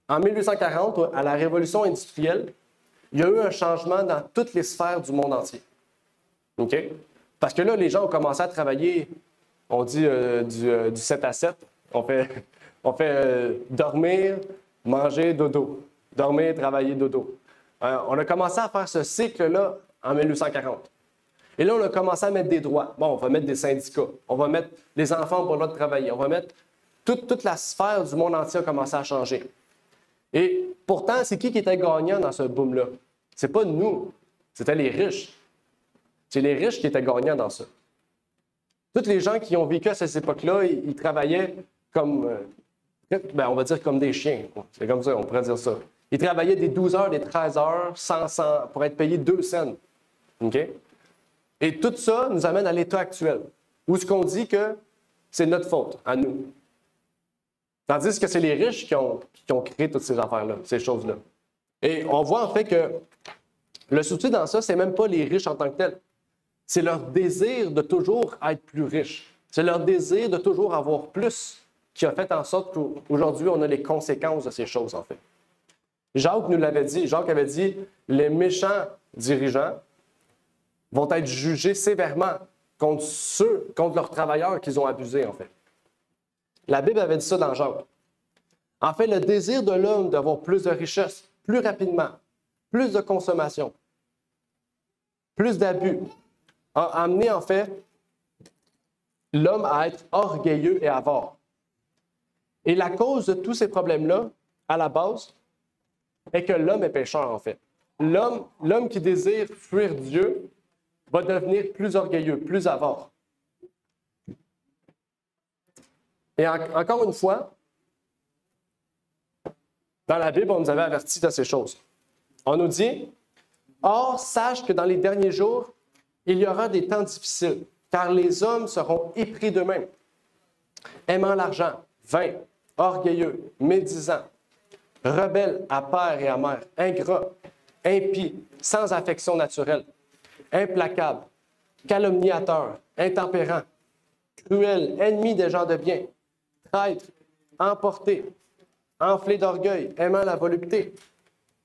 en 1840, à la révolution industrielle, il y a eu un changement dans toutes les sphères du monde entier. Okay? Parce que là, les gens ont commencé à travailler, on dit du 7 à 7. On fait dormir, manger, dodo. Dormir, travailler, dodo. On a commencé à faire ce cycle-là en 1840. Et là, on a commencé à mettre des droits. Bon, on va mettre des syndicats. On va mettre les enfants pour le droit de travailler. On va mettre toute la sphère du monde entier a commencé à changer. Et pourtant, c'est qui était gagnant dans ce boom-là? C'est pas nous, c'était les riches. C'est les riches qui étaient gagnants dans ça. Tous les gens qui ont vécu à cette époque-là, ils travaillaient comme, on va dire comme des chiens. C'est comme ça, on pourrait dire ça. Ils travaillaient des 12 heures, des 13 heures pour être payés 2 cents. Okay? Et tout ça nous amène à l'état actuel, où ce qu'on dit que c'est notre faute, à nous. Tandis que c'est les riches qui ont créé toutes ces affaires-là, ces choses-là. Et on voit en fait que le souci dans ça, c'est même pas les riches en tant que tels. C'est leur désir de toujours être plus riches. C'est leur désir de toujours avoir plus qui a fait en sorte qu'aujourd'hui, on a les conséquences de ces choses, en fait. Jacques nous l'avait dit. Jacques avait dit, les méchants dirigeants vont être jugés sévèrement contre leurs travailleurs qu'ils ont abusés, en fait. La Bible avait dit ça dans Jacques. En fait, le désir de l'homme d'avoir plus de richesse, plus rapidement, plus de consommation, plus d'abus, a amené, en fait, l'homme à être orgueilleux et avare. Et la cause de tous ces problèmes-là, à la base, est que l'homme est pécheur, en fait. L'homme qui désire fuir Dieu va devenir plus orgueilleux, plus avare. Et encore une fois, dans la Bible, on nous avait averti de ces choses. On nous dit, « Or, sache que dans les derniers jours, il y aura des temps difficiles, car les hommes seront épris d'eux-mêmes, aimant l'argent, vains, orgueilleux, médisants, rebelles à père et à mère, ingrats, impies, sans affection naturelle, implacables, calomniateurs, intempérants, cruels, ennemis des gens de bien, traîtres, emportés, enflés d'orgueil, aimant la volupté,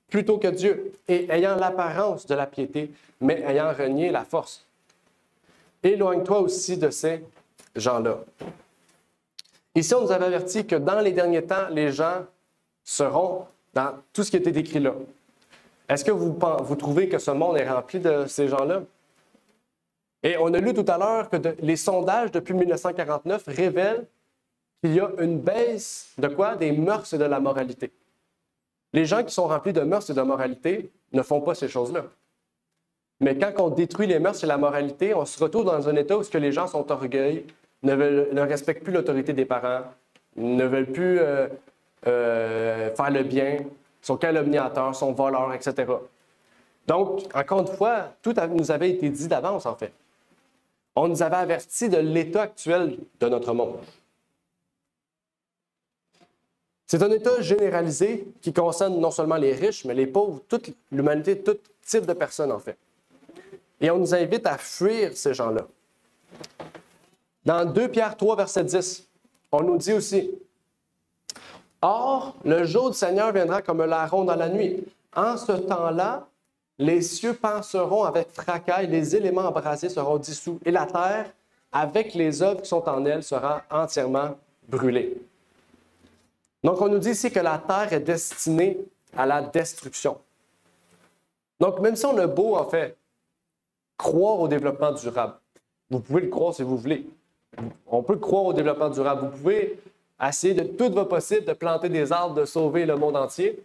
plutôt que Dieu, et ayant l'apparence de la piété, mais ayant renié la force. Éloigne-toi aussi de ces gens-là. » Ici, on nous avait averti que dans les derniers temps, les gens seront dans tout ce qui était décrit là. Est-ce que vous trouvez que ce monde est rempli de ces gens-là? Et on a lu tout à l'heure que les sondages depuis 1949 révèlent qu'il y a une baisse de quoi? Des mœurs et de la moralité. Les gens qui sont remplis de mœurs et de moralité ne font pas ces choses-là. Mais quand on détruit les mœurs et la moralité, on se retrouve dans un état où les gens sont orgueilleux, ne respectent plus l'autorité des parents, ne veulent plus faire le bien, sont calomniateurs, sont voleurs, etc. Donc, encore une fois, tout nous avait été dit d'avance, en fait. On nous avait averti de l'état actuel de notre monde. C'est un état généralisé qui concerne non seulement les riches, mais les pauvres, toute l'humanité, tout type de personnes, en fait. Et on nous invite à fuir ces gens-là. Dans 2 Pierre 3, verset 10, on nous dit aussi, « Or, le jour du Seigneur viendra comme un larron dans la nuit. En ce temps-là, les cieux passeront avec fracas et les éléments embrasés seront dissous, et la terre, avec les œuvres qui sont en elle, sera entièrement brûlée. » Donc, on nous dit ici que la terre est destinée à la destruction. Donc, même si on a beau, en fait, croire au développement durable, vous pouvez le croire si vous voulez. On peut croire au développement durable. Vous pouvez essayer de tout votre possible de planter des arbres, de sauver le monde entier.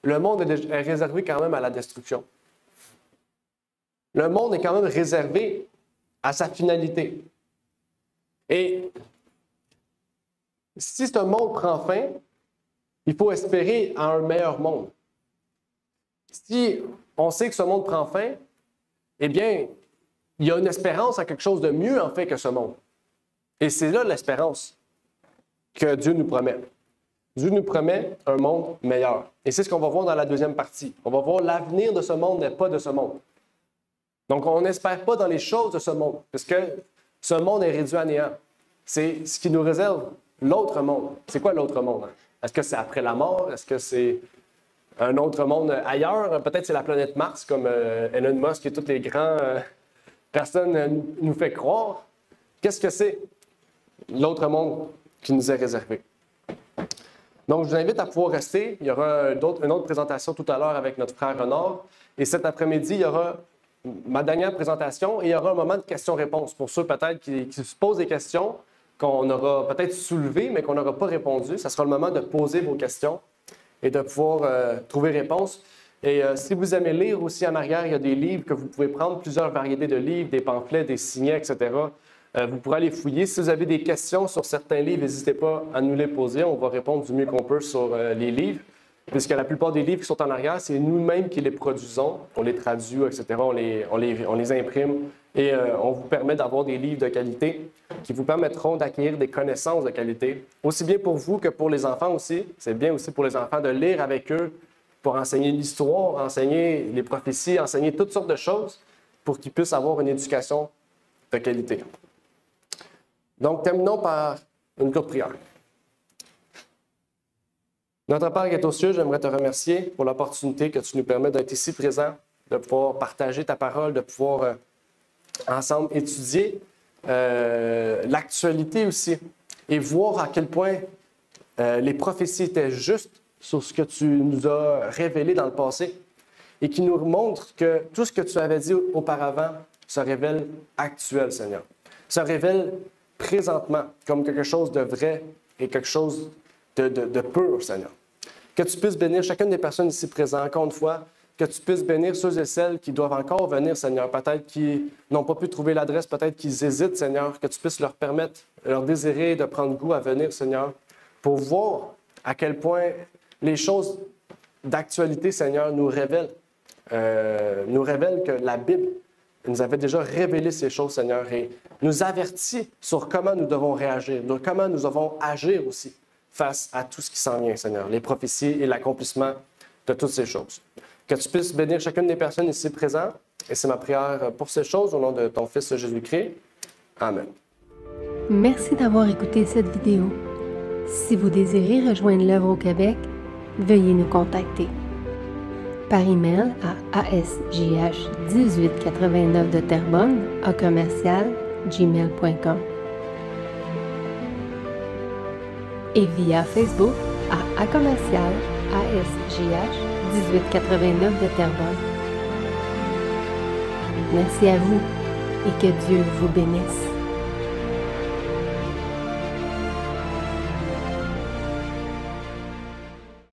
Le monde est réservé quand même à la destruction. Le monde est quand même réservé à sa finalité. Et si ce monde prend fin, il faut espérer à un meilleur monde. Si on sait que ce monde prend fin, eh bien, il y a une espérance à quelque chose de mieux en fait que ce monde. Et c'est là l'espérance que Dieu nous promet. Dieu nous promet un monde meilleur. Et c'est ce qu'on va voir dans la deuxième partie. On va voir l'avenir de ce monde n'est pas de ce monde. Donc, on n'espère pas dans les choses de ce monde, parce que ce monde est réduit à néant. C'est ce qui nous réserve l'autre monde. C'est quoi l'autre monde? Est-ce que c'est après la mort? Est-ce que c'est un autre monde ailleurs? Peut-être c'est la planète Mars, comme Elon Musk et toutes les grandes personnes nous fait croire. Qu'est-ce que c'est l'autre monde qui nous est réservé? Donc, je vous invite à pouvoir rester. Il y aura une autre présentation tout à l'heure avec notre frère Renard. Et cet après-midi, il y aura ma dernière présentation et il y aura un moment de questions-réponses pour ceux peut-être qui se posent des questions qu'on aura peut-être soulevées, mais qu'on n'aura pas répondu. Ça sera le moment de poser vos questions et de pouvoir trouver réponse. Et si vous aimez lire aussi en arrière, il y a des livres que vous pouvez prendre, plusieurs variétés de livres, des pamphlets, des signets, etc. Vous pourrez aller fouiller. Si vous avez des questions sur certains livres, n'hésitez pas à nous les poser. On va répondre du mieux qu'on peut sur les livres, puisque la plupart des livres qui sont en arrière, c'est nous-mêmes qui les produisons. On les traduit, etc. On les imprime et on vous permet d'avoir des livres de qualité qui vous permettront d'acquérir des connaissances de qualité, aussi bien pour vous que pour les enfants aussi. C'est bien aussi pour les enfants de lire avec eux pour enseigner l'histoire, enseigner les prophéties, enseigner toutes sortes de choses pour qu'ils puissent avoir une éducation de qualité. Donc, terminons par une courte prière. Notre Père qui est aux cieux, j'aimerais te remercier pour l'opportunité que tu nous permets d'être ici présent, de pouvoir partager ta parole, de pouvoir ensemble étudier l'actualité aussi et voir à quel point les prophéties étaient justes sur ce que tu nous as révélé dans le passé et qui nous montre que tout ce que tu avais dit auparavant se révèle actuel, Seigneur. Se révèle présentement comme quelque chose de vrai et quelque chose de pur, Seigneur. Que tu puisses bénir chacune des personnes ici présentes, encore une fois, que tu puisses bénir ceux et celles qui doivent encore venir, Seigneur, peut-être qui n'ont pas pu trouver l'adresse, peut-être qu'ils hésitent, Seigneur, que tu puisses leur permettre, leur désirer de prendre goût à venir, Seigneur, pour voir à quel point les choses d'actualité, Seigneur, nous révèlent que la Bible nous avait déjà révélé ces choses, Seigneur, et nous avertit sur comment nous devons réagir, comment nous devons agir aussi face à tout ce qui s'en vient, Seigneur, les prophéties et l'accomplissement de toutes ces choses. Que tu puisses bénir chacune des personnes ici présentes, et c'est ma prière pour ces choses au nom de ton Fils Jésus-Christ. Amen. Merci d'avoir écouté cette vidéo. Si vous désirez rejoindre l'œuvre au Québec, veuillez nous contacter par email à asjh1889 de Terrebonne @gmail.com et via Facebook à @asjh1889 de Terrebonne. Merci à vous et que Dieu vous bénisse.